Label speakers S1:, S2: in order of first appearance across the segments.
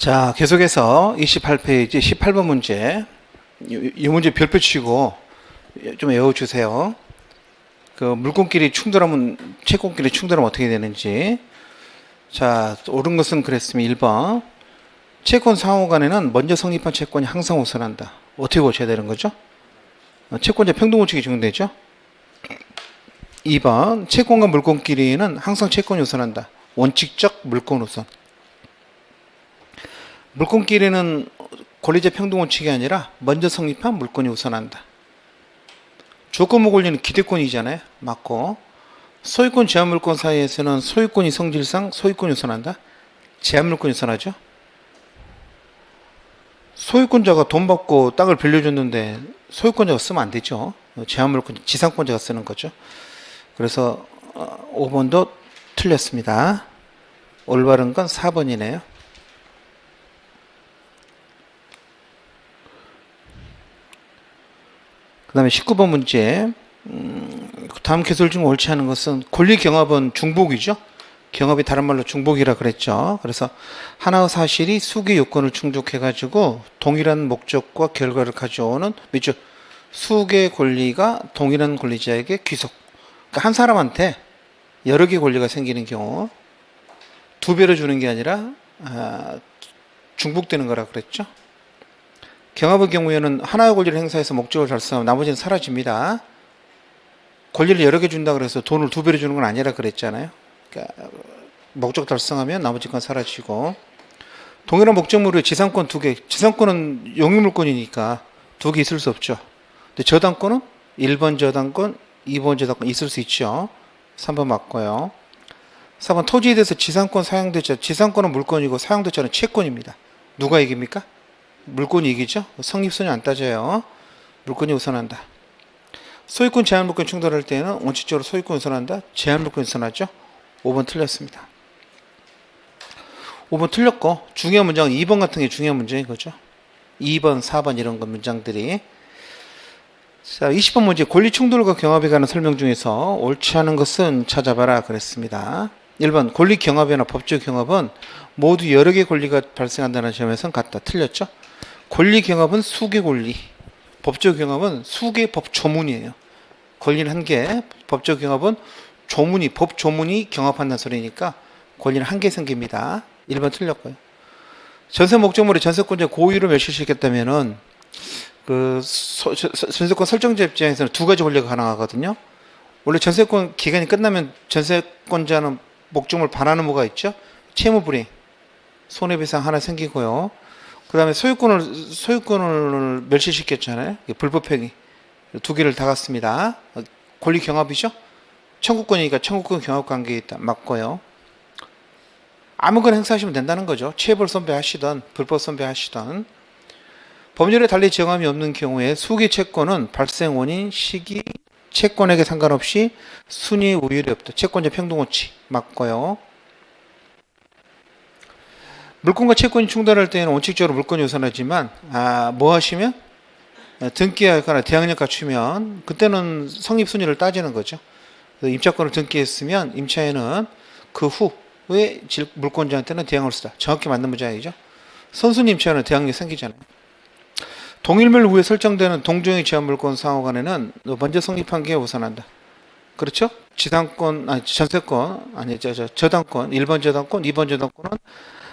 S1: 자, 계속해서 28페이지 18번 문제. 이 문제 별표 치고 좀 외워주세요. 그 물건끼리 충돌하면, 채권끼리 충돌하면 어떻게 되는지. 자, 옳은 것은 그랬으면 1번. 채권 상호 간에는 먼저 성립한 채권이 항상 우선한다. 어떻게 고쳐야 되는 거죠? 채권자 평등원칙이 적용되죠? 2번. 채권과 물건끼리는 항상 채권이 우선한다. 원칙적 물건 우선. 물건끼리는 권리자 평등원칙이 아니라 먼저 성립한 물건이 우선한다. 조건부 권리는 기대권이잖아요. 맞고. 소유권 제한물권 사이에서는 소유권이 성질상 소유권이 우선한다. 제한물권이 우선하죠. 소유권자가 돈 받고 땅을 빌려줬는데 소유권자가 쓰면 안 되죠. 제한물권, 지상권자가 쓰는 거죠. 그래서 5번도 틀렸습니다. 올바른 건 4번이네요. 그 다음에 19번 문제. 다음 개설 중 옳지 않은 것은 권리 경합은 중복이죠. 경합이 다른 말로 중복이라 그랬죠. 그래서 하나의 사실이 수개 요건을 충족해가지고 동일한 목적과 결과를 가져오는 뭐죠? 수개 권리가 동일한 권리자에게 귀속. 그러니까 한 사람한테 여러 개 권리가 생기는 경우 두 배로 주는 게 아니라 중복되는 거라 그랬죠. 경합의 경우에는 하나의 권리를 행사해서 목적을 달성하면 나머지는 사라집니다. 권리를 여러 개 준다 그래서 돈을 두 배로 주는 건 아니라 그랬잖아요. 그러니까 목적 달성하면 나머지 건 사라지고, 동일한 목적물의 지상권 두 개, 지상권은 영유물권이니까 두 개 있을 수 없죠. 근데 저당권은 1번 저당권, 2번 저당권 있을 수 있죠. 3번 맞고요. 4번 토지에 대해서 지상권 사용대차, 지상권은 물권이고 사용대차는 채권입니다. 누가 이깁니까? 물권이 이기죠. 성립선이 안 따져요. 물권이 우선한다. 소유권 제한물권 충돌할 때는 원칙적으로 소유권 우선한다. 제한물권 우선하죠. 5번 틀렸습니다. 5번 틀렸고, 중요한 문장은 2번 같은 게 중요한 문제인 거죠. 2번, 4번 이런 거 문장들이. 자, 20번 문제. 권리 충돌과 경합에 관한 설명 중에서 옳지 않은 것은 찾아봐라 그랬습니다. 1번 권리 경합이나 법적 경합은 모두 여러 개의 권리가 발생한다는 점에서는 같다. 틀렸죠. 권리 경합은 수개 권리, 법적 경합은 수개 법 조문이에요. 권리는 한 개, 법적 경합은 조문이, 법 조문이 경합한다는 소리니까 권리는 한 개 생깁니다. 1번 틀렸고요. 전세 목적물의 전세권자 고의로 멸실시켰다면은 그 전세권 설정자 입장에서는 두 가지 권리가 가능하거든요. 원래 전세권 기간이 끝나면 전세권자는 목적물 반환 의무가 있죠. 채무 불이행, 손해배상 하나 생기고요. 그 다음에 소유권을 멸실시켰잖아요. 불법행위. 두 개를 다 갖습니다. 권리 경합이죠. 청구권이니까 청구권 경합 관계에 있다. 맞고요. 아무거나 행사하시면 된다는 거죠. 체벌 선배하시던 불법 선배하시던. 법률에 달리 정함이 없는 경우에 수기 채권은 발생 원인, 시기, 채권에게 상관없이 순위 우율이 없다. 채권자 평등원칙 맞고요. 물권과 채권이 충돌할 때는 원칙적으로 물권이 우선하지만 뭐 하시면 등기하거나 대항력 갖추면 그때는 성립 순위를 따지는 거죠. 임차권을 등기했으면 임차인은 그 후에 물권자한테는 대항을 쓰다. 정확히 맞는 문장이죠. 선순위 임차인은 대항력이 생기잖아요. 동일물 후에 설정되는 동종의 제한물권 상호 간에는 먼저 성립한 게 우선한다. 그렇죠? 전세권, 저당권, 1번 저당권, 2번 저당권은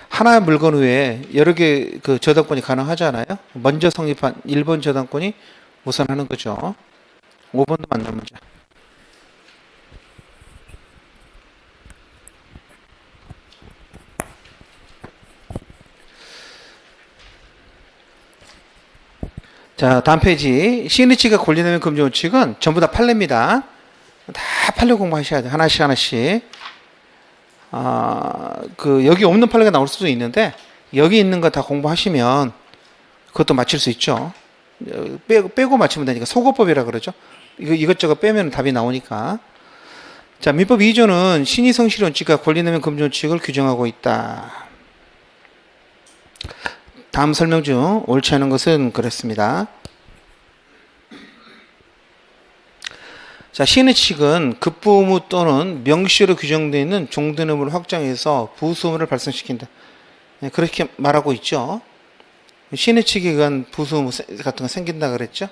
S1: 하나의 물건 외에 여러 개 그 저당권이 가능하잖아요. 먼저 성립한 1번 저당권이 우선하는 거죠. 5번도 맞는 문제. 자, 다음 페이지. 시그니치가 권리내면 금지 원칙은 전부 다 판례입니다. 다 판례 공부하셔야 돼요. 하나씩 하나씩. 여기 없는 판례가 나올 수도 있는데 여기 있는 거 다 공부하시면 그것도 맞힐 수 있죠. 빼고 맞히면 되니까 소거법이라 그러죠. 이것저것 빼면 답이 나오니까. 자, 민법 2조는 신의 성실 원칙과 권리내면 금지 원칙을 규정하고 있다. 다음 설명 중 옳지 않은 것은 그랬습니다. 자, 시의 칙은 급부 의무 또는 명시로 규정되어 있는 종된 의무를 확장해서 부수 의무를 발생시킨다. 네, 그렇게 말하고 있죠. 신의 측에 의한 부수 같은 거 생긴다 그랬죠.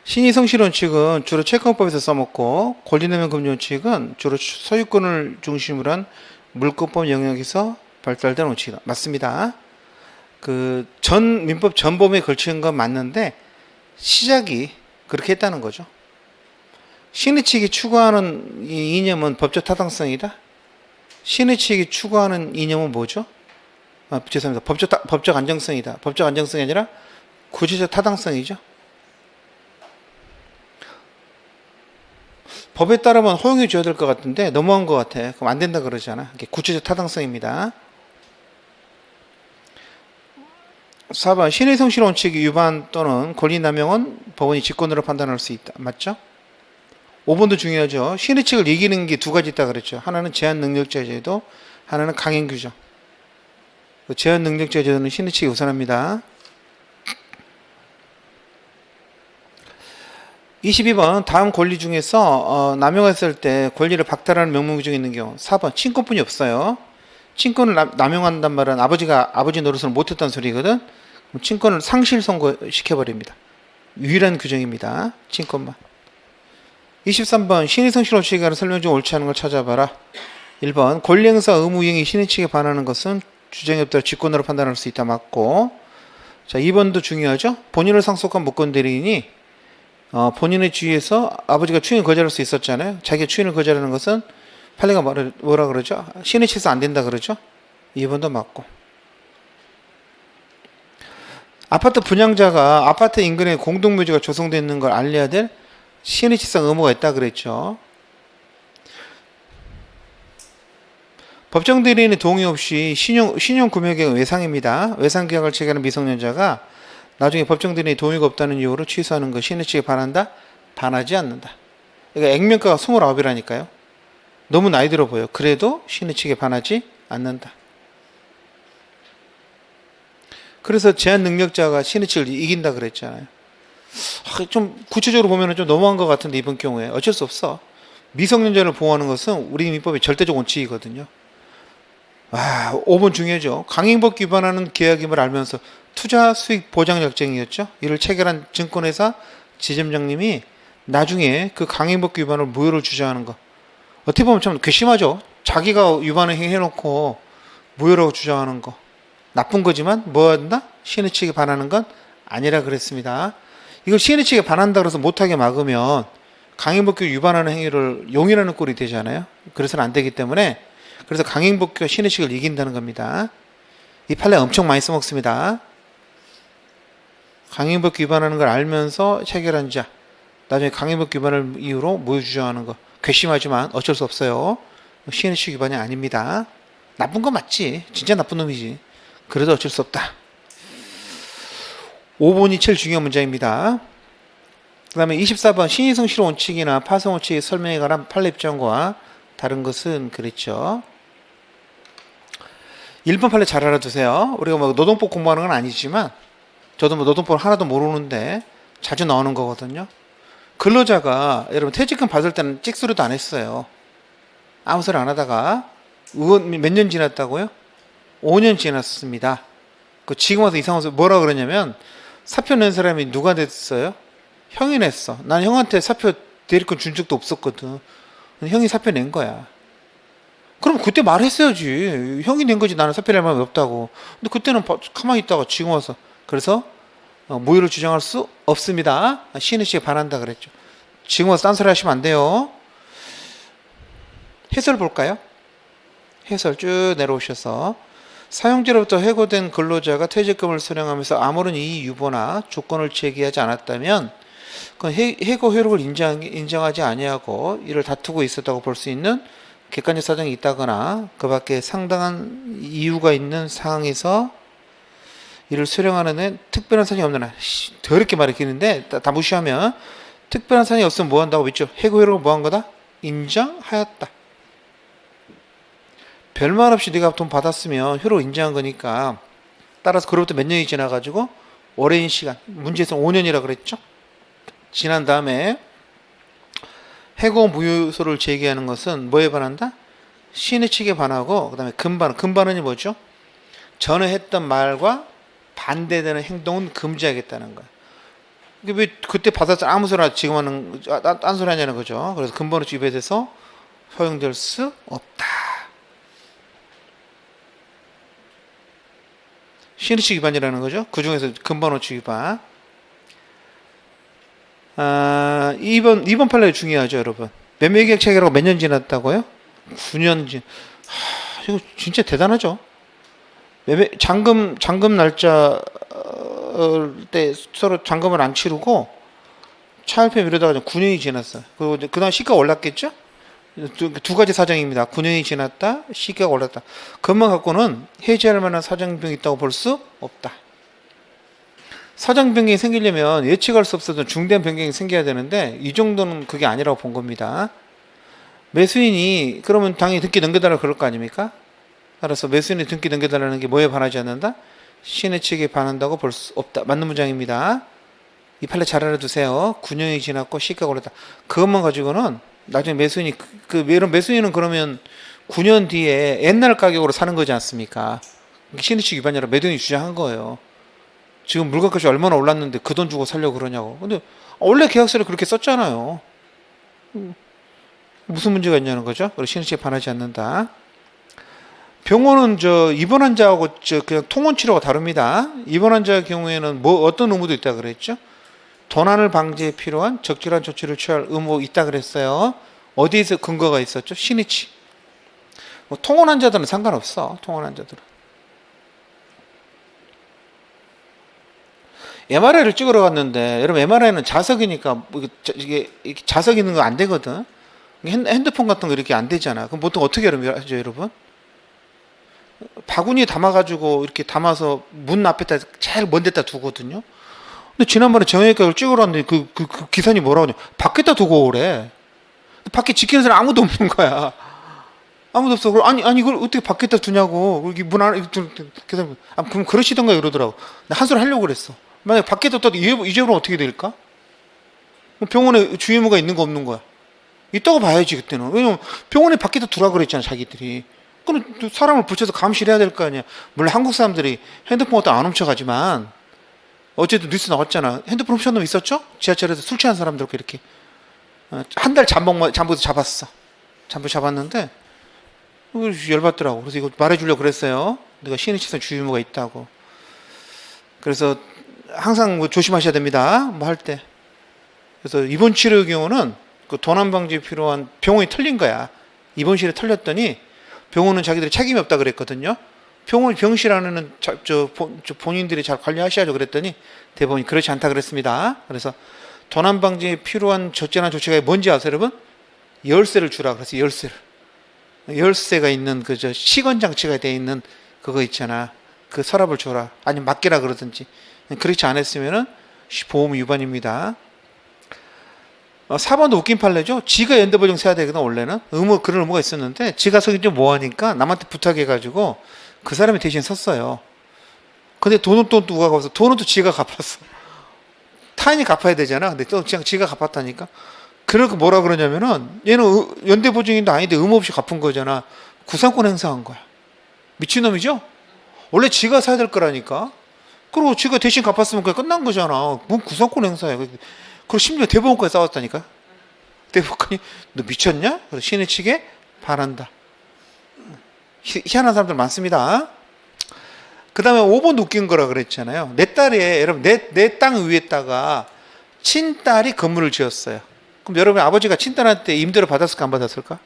S1: 신의성실 원칙은 주로 채권법에서 써먹고 권리내면 금지 원칙은 주로 소유권을 중심으로 한 물권법 영역에서 발달된 원칙이다. 맞습니다. 그 전 민법 전범에 걸친 건 맞는데 시작이 그렇게 했다는 거죠. 신의 측이 추구하는 이 이념은 법적 타당성이다. 신의 측이 추구하는 이념은 뭐죠? 죄송합니다. 법적 안정성이다. 법적 안정성이 아니라 구체적 타당성이죠. 법에 따르면 허용해 줘야 될 것 같은데 너무한 것 같아. 그럼 안 된다 그러잖아. 이게 구체적 타당성입니다. 4번 신의 성실 원칙 위반 또는 권리 남용은 법원이 직권으로 판단할 수 있다. 맞죠? 5번도 중요하죠. 신의 측을 이기는 게 두 가지 있다 그랬죠. 하나는 제한 능력자 제도, 하나는 강행 규정. 제한 능력자 제도는 신의 측이 우선합니다. 22번 다음 권리 중에서 남용했을 때 권리를 박탈하는 명문 규정이 있는 경우. 4번 친권뿐이 없어요. 친권을 남용한단 말은 아버지 노릇을 못했다는 소리거든. 친권을 상실 선고시켜버립니다. 유일한 규정입니다. 친권만. 23번 신의 성실 원칙에 관한 설명 중 옳지 않은 걸 찾아봐라. 1번 권리행사 의무이행이 신의 측에 반하는 것은 주장이 없더라도 직권으로 판단할 수 있다. 맞고. 자 2번도 중요하죠. 본인을 상속한 무권 대리인이 본인의 주위에서 아버지가 추인을 거절할 수 있었잖아요. 자기가 추인을 거절하는 것은 판례가 뭐라 그러죠? 신의 측에서 안 된다 그러죠. 2번도 맞고. 아파트 분양자가 아파트 인근에 공동묘지가 조성되어 있는 걸 알려야 될 신의 측상 의무가 있다 그랬죠. 법정 대리인의 동의 없이 신용 구매계획 외상입니다. 외상 계약을 체결한 미성년자가 나중에 법정 대리인의 동의가 없다는 이유로 취소하는 것 신의 측에 반한다? 반하지 않는다. 그러니까 액면가가 29이라니까요. 너무 나이 들어 보여. 그래도 신의 측에 반하지 않는다. 그래서 제한 능력자가 신의 측을 이긴다 그랬잖아요. 좀 구체적으로 보면 좀 너무한 것 같은데 이번 경우에 어쩔 수 없어. 미성년자를 보호하는 것은 우리 민법의 절대적 원칙이거든요. 5번 중요하죠. 강행법 위반하는 계약임을 알면서 투자 수익 보장 약정이었죠. 이를 체결한 증권회사 지점장님이 나중에 그 강행법 위반을 무효를 주장하는 거. 어떻게 보면 참 괘씸하죠. 자기가 위반을 해놓고 무효라고 주장하는 거. 나쁜 거지만 뭐한다? 신의 측에 반하는 건 아니라 그랬습니다. 이걸 신의 측에 반한다 그래서 못하게 막으면 강행법규 위반하는 행위를 용인하는 꼴이 되잖아요. 그래서는 안 되기 때문에 그래서 강행법규가 신의 측을 이긴다는 겁니다. 이 판례 엄청 많이 써먹습니다. 강행법규 위반하는 걸 알면서 체결한 자 나중에 강행법규 위반을 이유로 무효 주장하는 거 괘씸하지만 어쩔 수 없어요. 신의 측 위반이 아닙니다. 나쁜 건 맞지. 진짜 나쁜 놈이지. 그래도 어쩔 수 없다. 5번이 제일 중요한 문장입니다. 그 다음에 24번 신의성실 원칙이나 파성 원칙의 설명에 관한 판례 입장과 다른 것은 그랬죠. 1번 판례 잘 알아두세요. 우리가 뭐 노동법 공부하는 건 아니지만 저도 뭐 노동법 하나도 모르는데 자주 나오는 거거든요. 근로자가 여러분 퇴직금 받을 때는 찍소리도 안 했어요. 아무 소리 안 하다가 몇 년 지났다고요? 5년 지났습니다. 지금 와서 이상한 소리 뭐라 그러냐면 사표 낸 사람이 누가 냈어요? 형이 냈어. 난 형한테 사표 대리권 준 적도 없었거든. 형이 사표 낸 거야. 그럼 그때 말했어야지. 형이 낸 거지. 나는 사표 낼 마음이 없다고. 근데 그때는 가만히 있다가 지금 와서 그래서 무효를 주장할 수 없습니다. 신의 측에 반한다 그랬죠. 지금 와서 딴소리 하시면 안 돼요. 해설 볼까요? 해설 쭉 내려오셔서 사용자로부터 해고된 근로자가 퇴직금을 수령하면서 아무런 이의 유보나 조건을 제기하지 않았다면 그건 해고 효력을 인정하지 아니하고 이를 다투고 있었다고 볼 수 있는 객관적 사정이 있다거나 그 밖에 상당한 이유가 있는 상황에서 이를 수령하는 데 특별한 사정이 없는 한 더럽게 말했기는데 다 무시하면 특별한 사정이 없으면 뭐 한다고 했죠? 해고 효력을 뭐 한 거다? 인정하였다. 별말 없이 네가 돈 받았으면 효력을 인정한 거니까 따라서 그로부터 몇 년이 지나가지고 오랜 시간 문제에서는 5년이라 그랬죠. 지난 다음에 해고 무효소를 제기하는 것은 뭐에 반한다? 시인의 측에 반하고 그다음에 금반응. 금반응이 뭐죠? 전에 했던 말과 반대되는 행동은 금지하겠다는 거야. 이게 왜 그때 받았자 아무 소리나 지금 하는 딴 소리 하냐는 거죠. 그래서 금반응 위배돼서 허용될 수 없다. 시인의 측 위반이라는 거죠. 그 중에서 금반응 위반. 2번 판례 중요하죠, 여러분. 매매계약 체결하고 몇 년 지났다고요? 9년 이거 진짜 대단하죠. 잔금 날짜 때 서로 잔금을 안 치르고 차일피 미루다가 9년이 지났어. 그리고 그다음 시가가 올랐겠죠? 두 가지 사정입니다. 9년이 지났다, 시가가 올랐다. 그것만 갖고는 해지할 만한 사정 변경이 있다고 볼 수 없다. 사정 변경이 생기려면 예측할 수 없었던 중대한 변경이 생겨야 되는데 이 정도는 그게 아니라고 본 겁니다. 매수인이 그러면 당연히 등기 넘겨달라 그럴 거 아닙니까? 따라서 매수인이 등기 넘겨달라는 게 뭐에 반하지 않는다? 시인의 측에 반한다고 볼 수 없다. 맞는 문장입니다. 이 판례 잘 알아두세요. 9년이 지났고 시가가 올랐다. 그것만 가지고는 나중에 매수인이 이런 매수인은 그러면 9년 뒤에 옛날 가격으로 사는 거지 않습니까? 시인의 측 위반이라 매도인이 주장한 거예요. 지금 물건값이 얼마나 올랐는데 그 돈 주고 살려고 그러냐고. 근데 원래 계약서를 그렇게 썼잖아요. 무슨 문제가 있냐는 거죠. 그래서 시인의 측에 반하지 않는다. 병원은 입원 환자하고 그냥 통원 치료가 다릅니다. 입원 환자의 경우에는 어떤 의무도 있다 그랬죠? 도난을 방지에 필요한 적절한 조치를 취할 의무 있다 그랬어요. 어디에서 근거가 있었죠? 신의치. 통원 환자들은 상관없어. 통원 환자들은. MRI를 찍으러 갔는데 여러분 MRI는 자석이니까 이게 자석 있는 거 안 되거든. 핸드폰 같은 거 이렇게 안 되잖아. 그럼 보통 어떻게 하죠, 여러분? 바구니에 담아가지고 이렇게 담아서 문 앞에다 제일 먼 데다 두거든요. 근데 지난번에 정형외과를 찍으러 왔는데 그 기사님 뭐라고 하냐? 밖에다 두고 오래. 밖에 지키는 사람 아무도 없는 거야. 아무도 없어. 아니 이걸 어떻게 밖에다 두냐고. 여기 문 안에 기사님 그럼 그러시던가 이러더라고. 나 한 소리 하려고 그랬어. 만약 밖에다 둬도 이제부터 어떻게 될까? 병원에 주의무가 있는 거 없는 거야. 있다고 봐야지 그때는. 왜냐면 병원에 밖에다 두라 그랬잖아 자기들이. 그럼 사람을 붙여서 감시를 해야 될 거 아니야. 물론 한국 사람들이 핸드폰 갖다 안 훔쳐가지만 어제도 뉴스 나왔잖아. 핸드폰 훔쳐간 놈 있었죠? 지하철에서 술 취한 사람들 이렇게 한 달 잠복에서 잡았어. 잠복 잡았는데 열받더라고. 그래서 이거 말해주려고 그랬어요. 내가 시인의 측상 주의 의무가 있다고. 그래서 항상 조심하셔야 됩니다. 뭐 할 때. 그래서 입원 치료의 경우는 그 도난 방지에 필요한 병원이 틀린 거야. 입원실에 털렸더니 병원은 자기들이 책임이 없다 그랬거든요. 병실 안에는 본인들이 잘 관리하셔야죠 그랬더니 대법원이 그렇지 않다 그랬습니다. 그래서 도난 방지에 필요한 적절한 조치가 뭔지 아세요, 여러분? 열쇠를 주라 그래서 열쇠가 있는 시건 장치가 되어 있는 그거 있잖아. 그 서랍을 줘라. 아니면 맡기라 그러든지. 그렇지 않았으면은 보험 위반입니다. 4번도 웃긴 판례죠. 지가 연대보증 세야 되거든 원래는. 그런 의무가 있었는데 지가 서기 좀 뭐하니까 남한테 부탁해가지고 그 사람이 대신 섰어요. 근데 돈은 또 누가 갚았어? 돈은 또 지가 갚았어. 타인이 갚아야 되잖아. 근데 또 그냥 지가 갚았다니까. 그러니까 뭐라 그러냐면은 얘는 연대보증인도 아닌데 의무 없이 갚은 거잖아. 구상권 행사한 거야. 미친놈이죠? 원래 지가 사야 될 거라니까. 그리고 지가 대신 갚았으면 그냥 끝난 거잖아. 뭔 구상권 행사야. 그리고 심지어 대법원까지 싸웠다니까. 대법관이 너 미쳤냐? 그래서 시인의 측에 반한다. 희한한 사람들 많습니다. 그 다음에 5번 웃긴 거라 그랬잖아요. 내 딸이 여러분 내 땅 위에다가 친딸이 건물을 지었어요. 그럼 여러분 아버지가 친딸한테 임대료 받았을까 안 받았을까?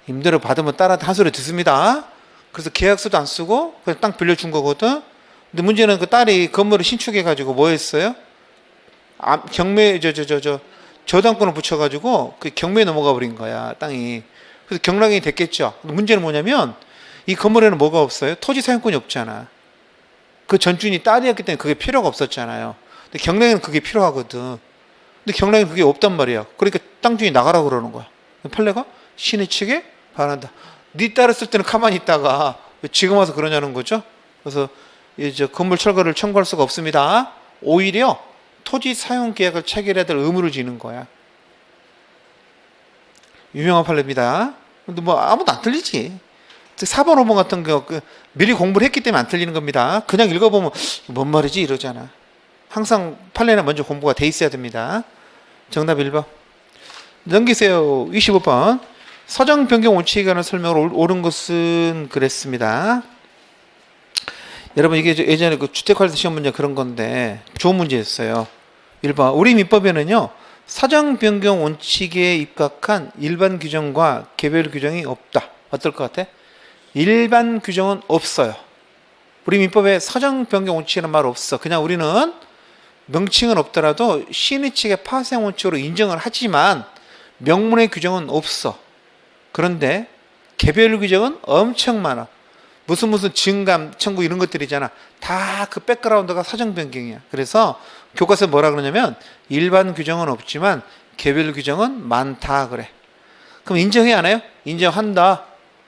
S1: 임대료 받으면 딸한테 한 소리 듣습니다. 그래서 계약서도 안 쓰고 그냥 땅 빌려준 거거든. 근데 문제는 그 딸이 건물을 신축해 가지고 뭐 했어요? 경매 저당권을 붙여가지고 그 경매에 넘어가 버린 거야 땅이. 그래서 경락이 됐겠죠. 문제는 뭐냐면 이 건물에는 뭐가 없어요? 토지 사용권이 없잖아. 그 전주인이 딸이었기 때문에 그게 필요가 없었잖아요. 근데 경락에는 그게 필요하거든. 근데 경락에는 그게 없단 말이야. 그러니까 땅 주인이 나가라고 그러는 거야. 판례가 시인의 측에 반한다. 네 딸을 쓸 때는 가만히 있다가 왜 지금 와서 그러냐는 거죠. 그래서 이제 건물 철거를 청구할 수가 없습니다. 오히려 토지 사용 계약을 체결해야 될 의무를 지는 거야. 유명한 판례입니다. 근데 뭐 아무도 안 틀리지. 4번, 5번 같은 경우 미리 공부를 했기 때문에 안 틀리는 겁니다. 그냥 읽어보면 뭔 말이지 이러잖아. 항상 판례는 먼저 공부가 돼 있어야 됩니다. 정답 1번. 넘기세요. 25번. 사정 변경 원칙에 관한 설명을 옳은 것은 그랬습니다. 여러분 이게 예전에 그 주택활세 시험 문제 그런 건데 좋은 문제였어요. 1번. 우리 민법에는요. 사정 변경 원칙에 입각한 일반 규정과 개별 규정이 없다. 어떨 것 같아? 일반 규정은 없어요. 우리 민법에 사정 변경 원칙이라는 말 없어. 그냥 우리는 명칭은 없더라도 시인의 측의 파생 원칙으로 인정을 하지만 명문의 규정은 없어. 그런데 개별 규정은 엄청 많아. 무슨 증감, 청구 이런 것들이잖아. 다 그 백그라운드가 사정 변경이야. 그래서 교과서에 뭐라 그러냐면 일반 규정은 없지만 개별 규정은 많다 그래. 그럼 인정해 안 해요? 인정한다.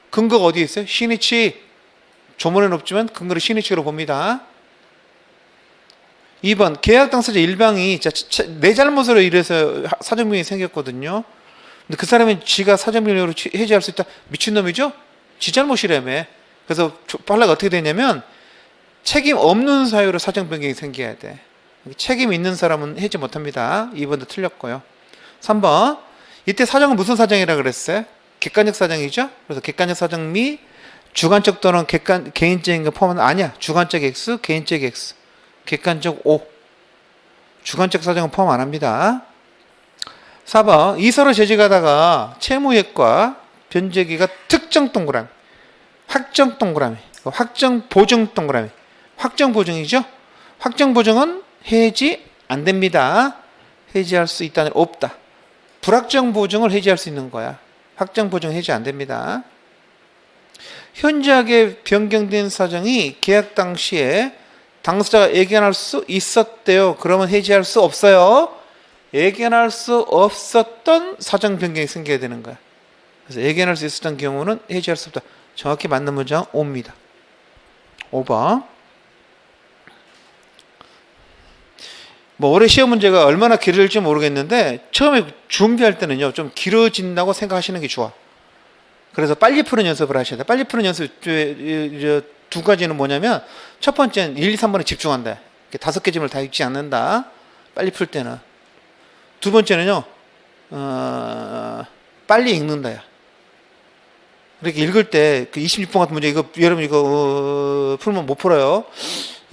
S1: 근거가 어디에 있어요? 시인의 측. 조문에는 없지만 근거를 시인의 측으로 봅니다. 2번 계약 당사자 일방이 내 잘못으로 이래서 사정변경이 생겼거든요. 근데 그 사람은 지가 사정변경으로 해지할 수 있다. 미친놈이죠? 지 잘못이라며. 그래서 판례가 어떻게 되냐면 책임 없는 사유로 사정변경이 생겨야 돼. 책임 있는 사람은 해지 못합니다. 2번도 틀렸고요. 3번 이때 사정은 무슨 사정이라 그랬어요? 객관적 사정이죠. 그래서 객관적 사정 및 주관적 또는 개인적인 거 포함은 아니야. 주관적 X, 개인적 X. 객관적 O. 주관적 사정은 포함 안 합니다. 4번 이서로 재직하다가 채무액과 변제기가 특정 동그라미, 확정 동그라미, 확정 보증 동그라미. 확정 보증이죠. 확정 보증은 해지 안 됩니다. 해지할 수 있다는 없다. 불확정 보증을 해지할 수 있는 거야. 확정 보증 해지 안 됩니다. 현저하게 변경된 사정이 계약 당시에 당사자가 예견할 수 있었대요. 그러면 해지할 수 없어요. 예견할 수 없었던 사정 변경이 생겨야 되는 거야. 그래서 예견할 수 있었던 경우는 해지할 수 없다. 정확히 맞는 문장 5입니다. 5번. 뭐 올해 시험 문제가 얼마나 길어질지 모르겠는데 처음에 준비할 때는요 좀 길어진다고 생각하시는 게 좋아. 그래서 빨리 푸는 연습을 하셔야 돼. 빨리 푸는 연습 두 가지는 뭐냐면 첫 번째는 1, 2, 3번에 집중한다. 5개 질문을 다 읽지 않는다. 빨리 풀 때는. 두 번째는요 빨리 읽는다야. 이렇게 읽을 때 그 26번 같은 문제 여러분 이거 풀면 못 풀어요.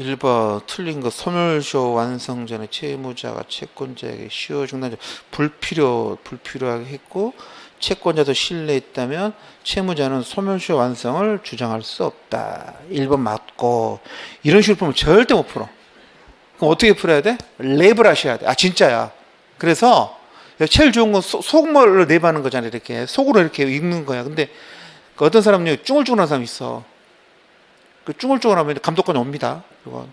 S1: 1번 틀린 거 소멸시효 완성 전에 채무자가 채권자에게 시효 중단적 불필요하게 했고 채권자도 신뢰했다면 채무자는 소멸시효 완성을 주장할 수 없다. 1번 맞고. 이런 식으로 풀면 절대 못 풀어. 그럼 어떻게 풀어야 돼? 랩을 하셔야 돼. 아 진짜야. 그래서 제일 좋은 건 속말로 랩하는 거잖아요. 이렇게 속으로 이렇게 읽는 거야. 근데 어떤 사람은 쭈글쭈글한 사람이 있어. 그 쭈글쭈글하면 감독관이 옵니다. 그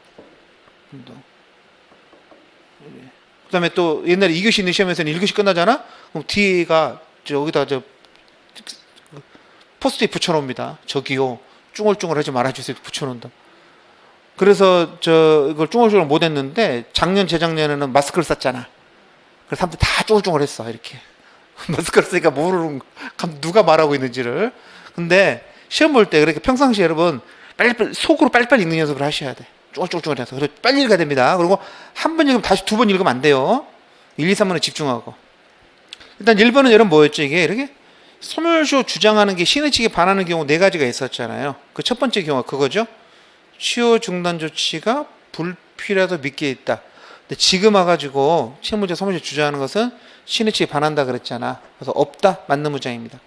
S1: 다음에 또 옛날에 2교시 있는 시험에서는 1교시 끝나잖아? 그럼 뒤가 여기다 포스트잇 붙여놓습니다. 저기요. 쭈글쭈글 하지 말아주세요. 붙여놓는다. 그래서 이걸 쭈글쭈글 못했는데 작년, 재작년에는 마스크를 썼잖아. 그래서 사람들 다 쭈글쭈글 했어. 이렇게. 마스크를 쓰니까 모르는 누가 말하고 있는지를. 근데 시험 볼 때 그렇게 평상시에 여러분 속으로 빨리빨리 읽는 연습을 하셔야 돼. 쭈글쭈글 해서. 그래서 빨리 읽어야 됩니다. 그리고 한 번 읽으면 다시 2번 읽으면 안 돼요. 1, 2, 3번에 집중하고. 일단 1번은 여러분 뭐였죠? 이게 이렇게 소멸시효 주장하는 게 시인의 측에 반하는 경우 4가지가 있었잖아요. 그 첫 번째 경우가 그거죠. 시효 중단 조치가 불필요하다 믿게 있다. 근데 지금 와가지고 채무자 소멸시효 주장하는 것은 시인의 측에 반한다 그랬잖아. 그래서 없다. 맞는 문장입니다.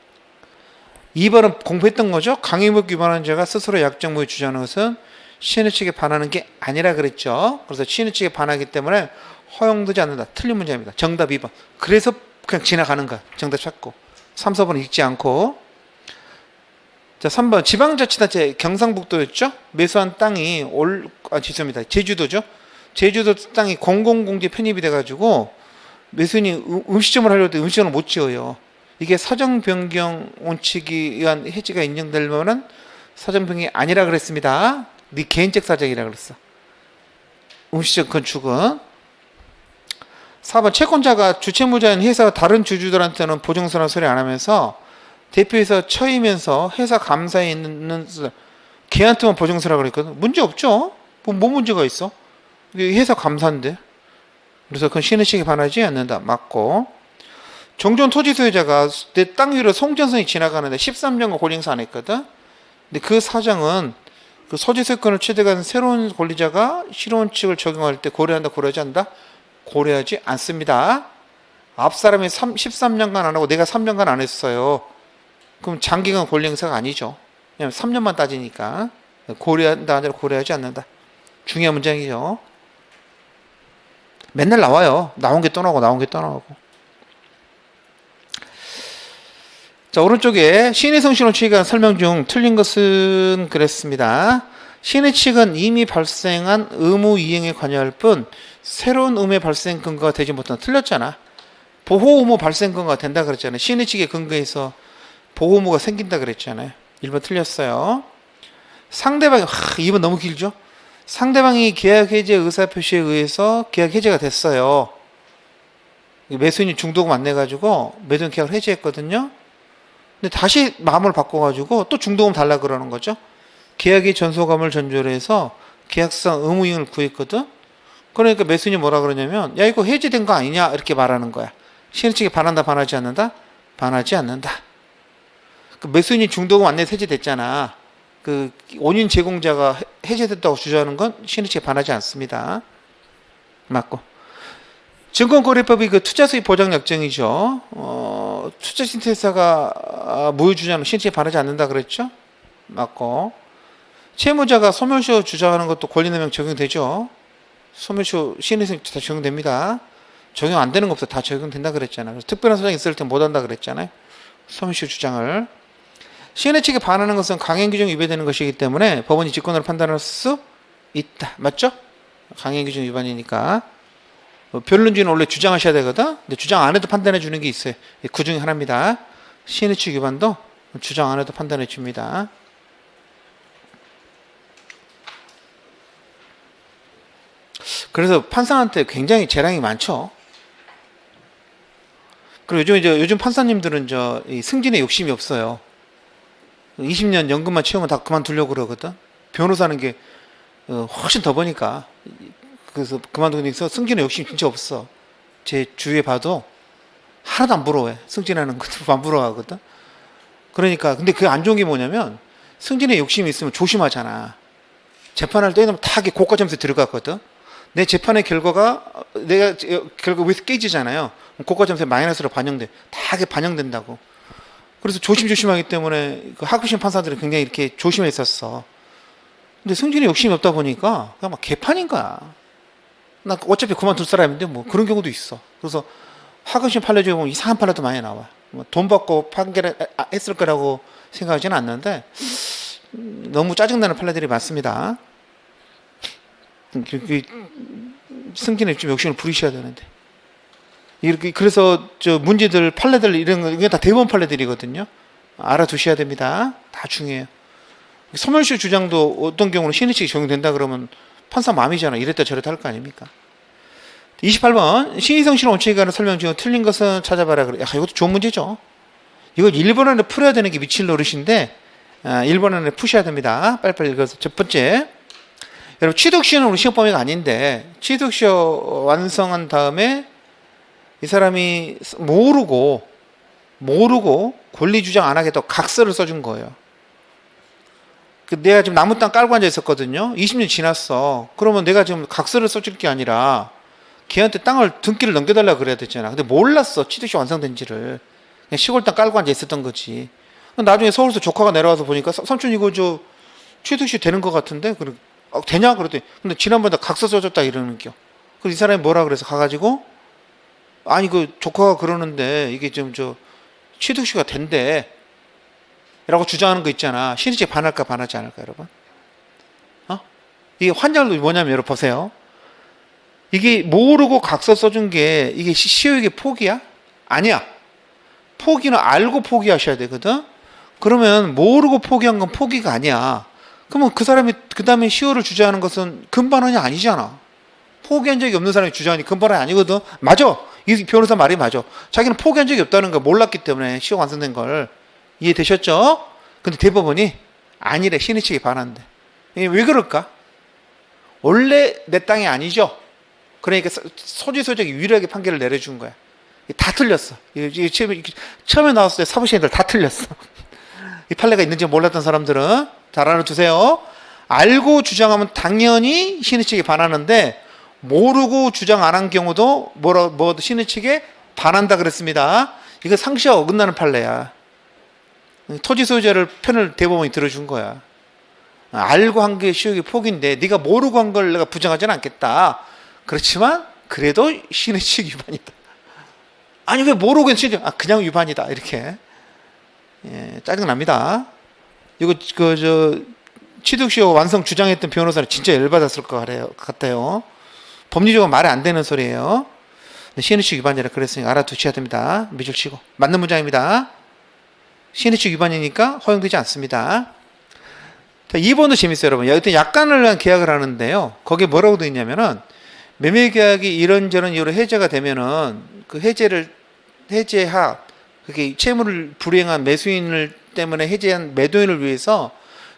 S1: 2번은 공부했던 거죠. 강의법 위반한 자가 스스로 약정무효 주장하는 것은 시인의 측에 반하는 게 아니라 그랬죠. 그래서 시인의 측에 반하기 때문에 허용되지 않는다. 틀린 문제입니다. 정답 2번. 그래서 그냥 지나가는 거야. 정답 찾고. 3, 4번 읽지 않고. 자, 3번. 지방자치단체 경상북도였죠. 매수한 땅이 죄송합니다. 제주도죠. 제주도 땅이 공공공지에 편입이 돼가지고 매수인이 음식점을 하려고 때 음식점을 못 지어요. 이게 사정변경 원칙에 의한 해지가 인정될 만한 사정변경이 아니라 그랬습니다. 네 개인적 사정이라 그랬어. 음식점 건축은. 4번 채권자가 주채무자인 회사와 다른 주주들한테는 보증서나 소리 안 하면서 대표이사 처이면서 회사 감사에 있는 걔한테만 보증서라 그랬거든. 문제 없죠. 뭐 문제가 있어? 이게 회사 감사인데. 그래서 그건 신의칙에 반하지 않는다. 맞고. 종전 토지 소유자가 내 땅 위로 송전선이 지나가는데 13년간 권리행사 안 했거든. 근데 그 사장은 그 소지 소유권을 취득한 새로운 권리자가 실혼칙을 적용할 때 고려한다, 고려하지 않는다? 고려하지 않습니다. 앞 사람이 13년간 안 하고 내가 3년간 안 했어요. 그럼 장기간 권리행사가 아니죠. 왜냐면 3년만 따지니까. 고려한다, 아니라 고려하지 않는다. 중요한 문장이죠. 맨날 나와요. 나온 게 또 나오고, 나온 게 또 나오고. 자, 오른쪽에 시인의 성실을 취한 설명 중 틀린 것은 그랬습니다. 시인의 칙은 이미 발생한 의무 이행에 관여할 뿐 새로운 의무의 발생 근거가 되지 못한다. 틀렸잖아. 보호 의무 발생 근거가 된다 그랬잖아요. 시인의 칙의 근거에서 보호 의무가 생긴다 그랬잖아요. 1번 틀렸어요. 상대방이 2번 너무 길죠? 상대방이 계약 해제 의사표시에 의해서 계약 해제가 됐어요. 매수인이 중도금 안 내가지고 매도인 계약을 해제했거든요. 근데 다시 마음을 바꿔가지고 또 중도금 달라 그러는 거죠. 계약의 전소감을 전제로 해서 계약상 의무이행을 구했거든. 그러니까 매수인이 뭐라 그러냐면 야 이거 해제된 거 아니냐 이렇게 말하는 거야. 시인 측에 반한다, 반하지 않는다? 반하지 않는다. 그 매수인이 중도금 안 내서 해제됐잖아. 그 원인 제공자가 해제됐다고 주장하는 건 시인 측에 반하지 않습니다. 맞고. 증권거래법이 그 투자수익 보장 약정이죠. 투자신탁사가 무효 주장은 시인 측에 반하지 않는다 그랬죠. 맞고. 채무자가 소멸시효 주장하는 것도 권리남용 적용되죠. 소멸시효 시인에서 다 적용됩니다. 적용 안 되는 거 없어. 다 적용된다 그랬잖아요. 특별한 사정이 있을 때 못 한다 그랬잖아요. 소멸시효 주장을. 시인의 측에 반하는 것은 강행규정이 위배되는 것이기 때문에 법원이 직권으로 판단할 수 있다. 맞죠? 강행규정 위반이니까. 변론주의는 원래 주장하셔야 되거든. 근데 주장 안 해도 판단해 주는 게 있어요. 그 중에 하나입니다. 시인의 측 위반도 주장 안 해도 판단해 줍니다. 그래서 판사한테 굉장히 재량이 많죠. 그리고 요즘 판사님들은 이 승진에 욕심이 없어요. 20년 연금만 채우면 다 그만두려고 그러거든. 변호사는 게 훨씬 더 버니까. 그래서 그만두니까 승진에 욕심이 진짜 없어. 제 주위에 봐도 하나도 안 부러워해. 승진하는 것도 안 부러워하거든. 그러니까 근데 그게 안 좋은 게 뭐냐면 승진에 욕심이 있으면 조심하잖아. 재판할 때 다 고가 점수에 들어갔거든. 내 재판의 결과가 내가 결과 위에서 깨지잖아요. 고가 점수에 마이너스로 반영돼. 다 반영된다고. 그래서 조심하기 때문에 그 하급심 판사들이 굉장히 이렇게 조심했었어. 근데 승진에 욕심이 없다 보니까 그냥 막 개판인 거야. 나 어차피 그만둘 사람인데 뭐 그런 경우도 있어. 그래서 하급심 판례 보면 이상한 판례도 많이 나와. 돈 받고 판결을 했을 거라고 생각하지는 않는데 너무 짜증나는 판례들이 많습니다. 승진에 좀 욕심을 부리셔야 되는데. 이렇게 그래서 문제들 판례들 이런 거 이게 다 대법원 판례들이거든요. 알아두셔야 됩니다. 다 중요해요. 소멸시효 주장도 어떤 경우는 시인의 측이 적용된다 그러면 판사 마음이잖아. 이랬다 저랬다 할 거 아닙니까? 28번 신의성실 원칙에 관한 설명 중 틀린 것은 찾아봐라. 그래. 이것도 좋은 문제죠. 이거 1번 안에 풀어야 되는 게 미칠 노릇인데 1번 안에 푸셔야 됩니다. 빨리빨리 읽어서. 첫 번째, 여러분 취득시효는 우리 시험 범위가 아닌데 취득시효 완성한 다음에 이 사람이 모르고 권리 주장 안 하겠다고 각서를 써준 거예요. 내가 지금 나무 땅 깔고 앉아 있었거든요. 20년 지났어. 그러면 내가 지금 각서를 써줄 게 아니라 걔한테 땅을 등기를 넘겨달라고 그래야 되잖아. 근데 몰랐어. 취득시 완성된지를. 그냥 시골 땅 깔고 앉아 있었던 거지. 나중에 서울에서 조카가 내려와서 보니까 삼촌 이거 취득시 되는 것 같은데? 그래, 되냐? 그랬더니 근데 지난번에 각서 써줬다 이러는 겨. 그래서 이 사람이 뭐라 그래서 가가지고 아니 그 조카가 그러는데 이게 좀 취득시가 된대. 라고 주장하는 거 있잖아. 시인의 반할까 반하지 않을까 여러분? 이게 환장도 뭐냐면 여러분 보세요. 이게 모르고 각서 써준 게 이게 시효에게 포기야? 아니야. 포기는 알고 포기하셔야 되거든. 그러면 모르고 포기한 건 포기가 아니야. 그러면 그 사람이 그 다음에 시효를 주장하는 것은 금반환이 아니잖아. 포기한 적이 없는 사람이 주장하니 금반환이 아니거든. 맞아. 이 변호사 말이 맞아. 자기는 포기한 적이 없다는 걸 몰랐기 때문에 시효 완성된 걸. 이해되셨죠? 근데 대법원이 아니래. 신의 측에 반한대. 왜 그럴까? 원래 내 땅이 아니죠. 그러니까 소지소재가 유일하게 판결을 내려준 거야. 다 틀렸어. 처음에 나왔을 때 사법시인들 다 틀렸어. 이 판례가 있는지 몰랐던 사람들은 잘 알아두세요. 알고 주장하면 당연히 신의 측에 반하는데 모르고 주장 안 한 경우도 신의 측에 반한다 그랬습니다. 이거 상시와 어긋나는 판례야. 토지 소유자를 편을 대법원이 들어준 거야. 알고 한 게 시효의 폭인데 네가 모르고 한 걸 내가 부정하지는 않겠다. 그렇지만 그래도 신의 측 위반이다. 아니 왜 모르고 했지? 그냥 위반이다. 이렇게 짜증 납니다. 이거 취득시효 완성 주장했던 변호사는 진짜 열받았을 것 같아요. 법리적으로 말이 안 되는 소리예요. 신의 측 위반이라 그랬으니 알아두셔야 됩니다. 밑줄 치고 맞는 문장입니다. 신의 측 위반이니까 허용되지 않습니다. 자, 2번도 재밌어요, 여러분. 여튼 약관을 위한 계약을 하는데요. 거기에 뭐라고 되어 있냐면은 매매 계약이 이런저런 이유로 해제가 되면은 그 그게 채무를 불이행한 매수인을 때문에 해제한 매도인을 위해서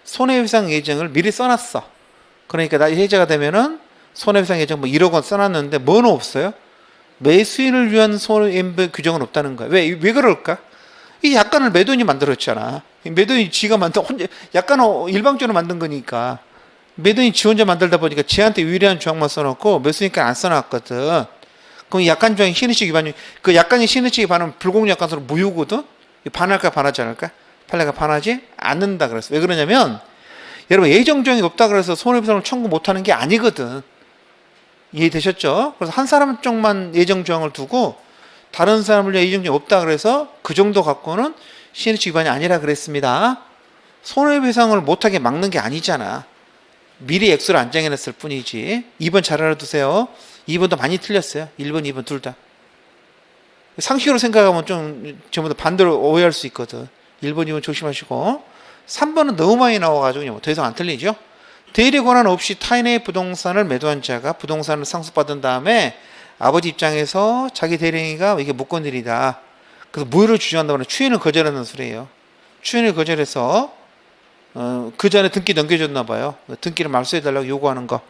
S1: 손해배상 예정을 미리 써놨어. 그러니까 나 해제가 되면은 손해배상 예정 1억 원 써놨는데 뭐는 없어요? 매수인을 위한 손해배상 규정은 없다는 거야. 왜 그럴까? 이 약관을 매도인이 만들었잖아. 매도인이 지가 약관을 일방적으로 만든 거니까. 매도인이 지 혼자 만들다 보니까 지한테 유리한 조항만 써놓고 매수인까지 안 써놨거든. 그럼 약관 조항이 신의 측 위반이, 그 약관이 신의 측에 반하면 불공정 약관으로 무효거든? 반할까 반하지 않을까? 판례가 반하지 않는다 그랬어. 왜 그러냐면, 여러분 예정 조항이 없다 그래서 손해배상을 청구 못하는 게 아니거든. 이해되셨죠? 그래서 한 사람 쪽만 예정 조항을 두고 다른 사람을 위해 예정 조항이 없다 그래서 그 정도 갖고는 신의 측 위반이 아니라 그랬습니다. 손해배상을 못하게 막는 게 아니잖아. 미리 액수를 안 정해놨을 뿐이지. 2번 잘 알아두세요. 2번도 많이 틀렸어요. 1번, 2번 둘 다. 상식으로 생각하면 좀 전부 다 반대로 오해할 수 있거든. 1번, 2번 조심하시고. 3번은 너무 많이 나와가지고 더 이상 안 틀리죠. 대리 권한 없이 타인의 부동산을 매도한 자가 부동산을 상속받은 다음에 아버지 입장에서 자기 대리인이가 이게 무권일이다. 그래서 무효를 주장한다고 하면 추인을 거절하는 소리예요. 추인을 거절해서 그 전에 등기 넘겨줬나 봐요. 등기를 말소해달라고 요구하는 거.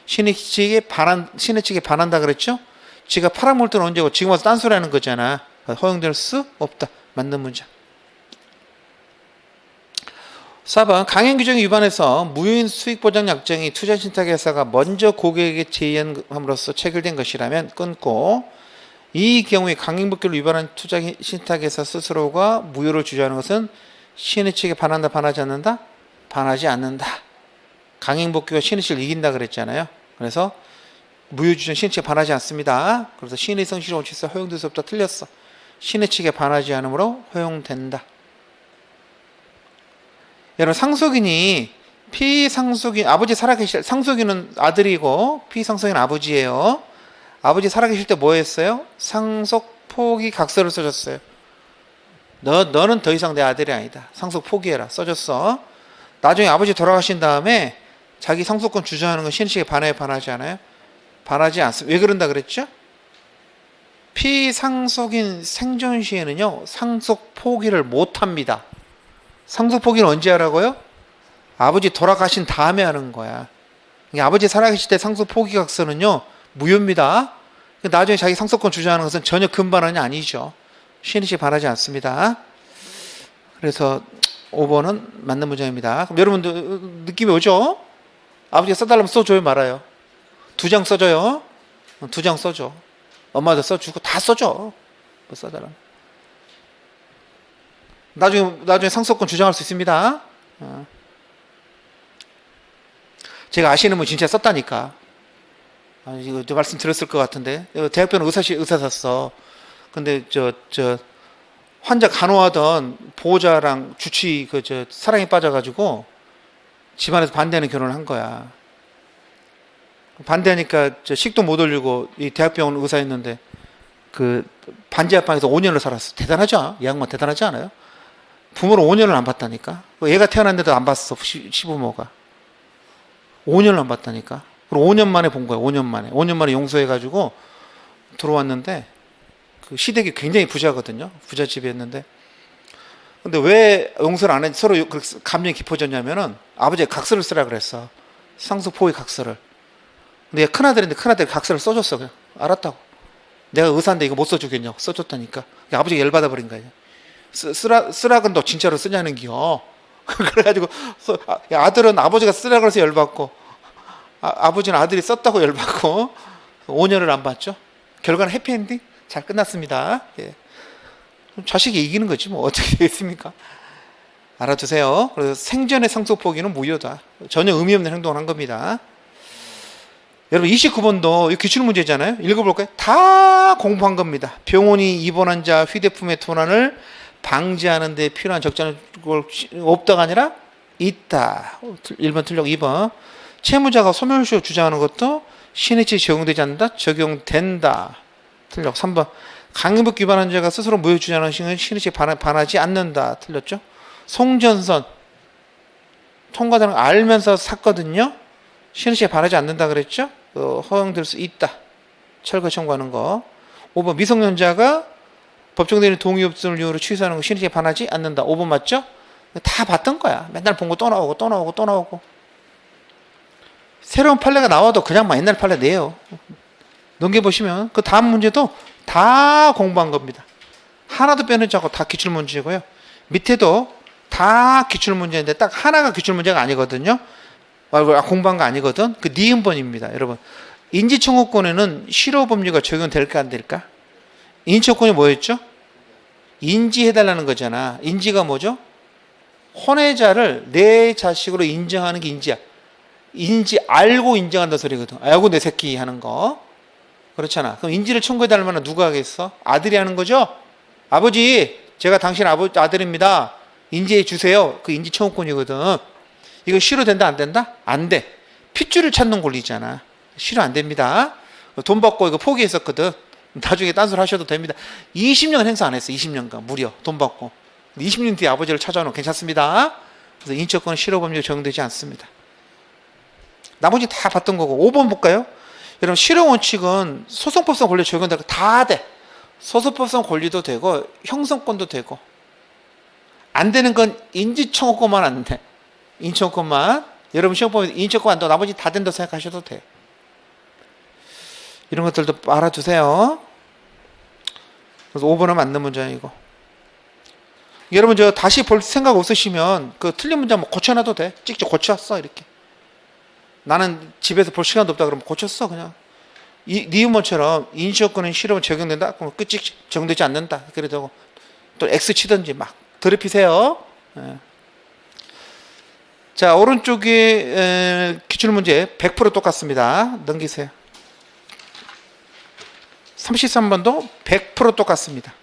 S1: 신의 측에 반한다 그랬죠? 지가 팔아먹을 때는 언제고 지금 와서 딴소리 하는 거잖아. 허용될 수 없다. 맞는 문장. 4번 강행 규정에 위반해서 무효인 수익보장 약정이 투자신탁회사가 먼저 고객에게 제의함으로써 체결된 것이라면 끊고, 이 경우에 강행법규를 위반한 투자신탁회사 스스로가 무효를 주장하는 것은 신의 측에 반한다 반하지 않는다? 반하지 않는다. 강행법규가 신의 측을 이긴다 그랬잖아요. 그래서 무효 주장 신의 측에 반하지 않습니다. 그래서 신의 성실을 원칙에서 허용될 수 없다. 틀렸어. 신의 측에 반하지 않으므로 허용된다. 여러분 상속인이 피상속인 아버지 살아계실, 상속인은 아들이고 피상속인 아버지예요. 아버지 살아계실 때 뭐 했어요? 상속 포기 각서를 써줬어요. 너는 더 이상 내 아들이 아니다. 상속 포기해라. 써줬어. 나중에 아버지 돌아가신 다음에 자기 상속권 주장하는 건 신의 측에 반해요, 반하지 않아요? 반하지 않습니다. 왜 그런다 그랬죠? 피상속인 생존 시에는요 상속 포기를 못합니다. 상속 포기는 언제 하라고요? 아버지 돌아가신 다음에 하는 거야. 아버지 살아계실 때 상속 포기 각서는요 무효입니다. 나중에 자기 상속권 주장하는 것은 전혀 금반환이 아니죠. 신의 측에 반하지 않습니다. 그래서 5번은 맞는 문장입니다. 그럼 여러분들 느낌이 오죠? 아버지가 써달라면 써줘요, 말아요? 2장 써줘요. 2장 써줘. 엄마도 써주고 다 써줘. 뭐 써달라면. 나중에 상속권 주장할 수 있습니다. 제가 아시는 분 진짜 썼다니까. 이거 말씀 들었을 것 같은데. 대학병원 의사 샀어. 근데 환자 간호하던 보호자랑 주치 사랑에 빠져가지고 집안에서 반대하는 결혼을 한 거야. 반대하니까 식도 못 올리고 이 대학병원 의사였는데 그 반지 합방에서 5년을 살았어. 대단하죠? 이 양반 대단하지 않아요? 부모를 5년을 안 봤다니까. 얘가 태어났는데도 안 봤어. 시부모가 5년을 안 봤다니까. 그리고 5년 만에 본 거야. 5년 만에 용서해가지고 들어왔는데 그 시댁이 굉장히 부자거든요. 부잣집이었는데 근데 왜 용서를 안 했지? 서로 감정이 깊어졌냐면은 아버지가 각서를 쓰라 그랬어. 상속포의 각서를. 근데 얘 큰아들인데 큰아들이 각서를 써줬어. 그냥 알았다고. 내가 의사인데 이거 못 써주겠냐고 써줬다니까. 아버지가 열받아 버린 거야. 쓰라건 너 진짜로 쓰냐는 기요. 그래가지고 아들은 아버지가 쓰라 그래서 열받고 아버지는 아들이 썼다고 열받고 5년을 안 봤죠. 결과는 해피엔딩 잘 끝났습니다. 예. 자식이 이기는 거지 뭐 어떻게 되겠습니까? 알아두세요. 그래서 생전의 상속 포기는 무효다. 전혀 의미 없는 행동을 한 겁니다. 여러분 29번도 이 기출문제잖아요. 읽어볼까요? 다 공부한 겁니다. 병원이 입원한 자 휴대폰의 도난을 방지하는 데 필요한 적절한 없다가 아니라 있다. 1번 틀렸고 2번 채무자가 소멸시효 주장하는 것도 신의치 적용되지 않는다? 적용된다. 틀렸고 3번 강행법 위반한 자가 스스로 무효 주장하는 것은 신의치에 반하지 않는다. 틀렸죠? 송전선 통과되는 거 알면서 샀거든요. 신의치에 반하지 않는다 그랬죠? 허용될 수 있다. 철거 청구하는 거. 5번 미성년자가 법정 대리인 동의 없음을 이유로 취소하는 거 신의치에 반하지 않는다. 5번 맞죠? 다 봤던 거야. 맨날 본 거 또 나오고 또 나오고 또 나오고. 새로운 판례가 나와도 그냥 막 옛날 판례 내요. 넘겨보시면 그 다음 문제도 다 공부한 겁니다. 하나도 빼놓지 않고 다 기출문제고요. 밑에도 다 기출문제인데 딱 하나가 기출문제가 아니거든요. 공부한 거 아니거든. 그 니은번입니다. 여러분 인지청구권에는 실효법률가 적용될까 안 될까? 인지청구권이 뭐였죠? 인지해달라는 거잖아. 인지가 뭐죠? 혼외자를 내 자식으로 인정하는 게 인지야. 인지 알고 인정한다 소리거든. 알고 내 새끼 하는 거. 그렇잖아. 그럼 인지를 청구해달라면 누가 하겠어? 아들이 하는 거죠? 아버지, 제가 당신 아들입니다. 인지해 주세요. 그 인지 청구권이거든. 이거 실효된다 안 된다? 안 돼. 핏줄을 찾는 권리잖아. 실효 안 됩니다. 돈 받고 이거 포기했었거든. 나중에 딴소리 하셔도 됩니다. 20년 행사 안 했어. 20년간 무려 돈 받고. 20년 뒤에 아버지를 찾아오는 거 괜찮습니다. 그래서 인처권 실효법률 적용되지 않습니다. 나머지 다 봤던 거고. 5번 볼까요? 여러분 실효원칙은 소송법상 권리 적용되고 다 돼. 소송법상 권리도 되고 형성권도 되고. 안 되는 건 인지청구권만 안 돼. 인청권만. 여러분 시험 보면 인청권 안 되고 나머지 다 된다고 생각하셔도 돼. 이런 것들도 알아두세요. 그래서 5번은 맞는 문제이고. 여러분 저 다시 볼 생각 없으시면 그 틀린 문제 뭐 고쳐놔도 돼. 찍찍 고쳤어 이렇게. 나는 집에서 볼 시간도 없다 그러면 고쳤어 그냥. 니은번처럼 인지요건은 실효는 적용된다. 그럼 끝이 적용되지 않는다. 그래도 또 X 치든지 막 더럽히세요. 예. 자 오른쪽에 기출문제 100% 똑같습니다. 넘기세요. 33번도 100% 똑같습니다.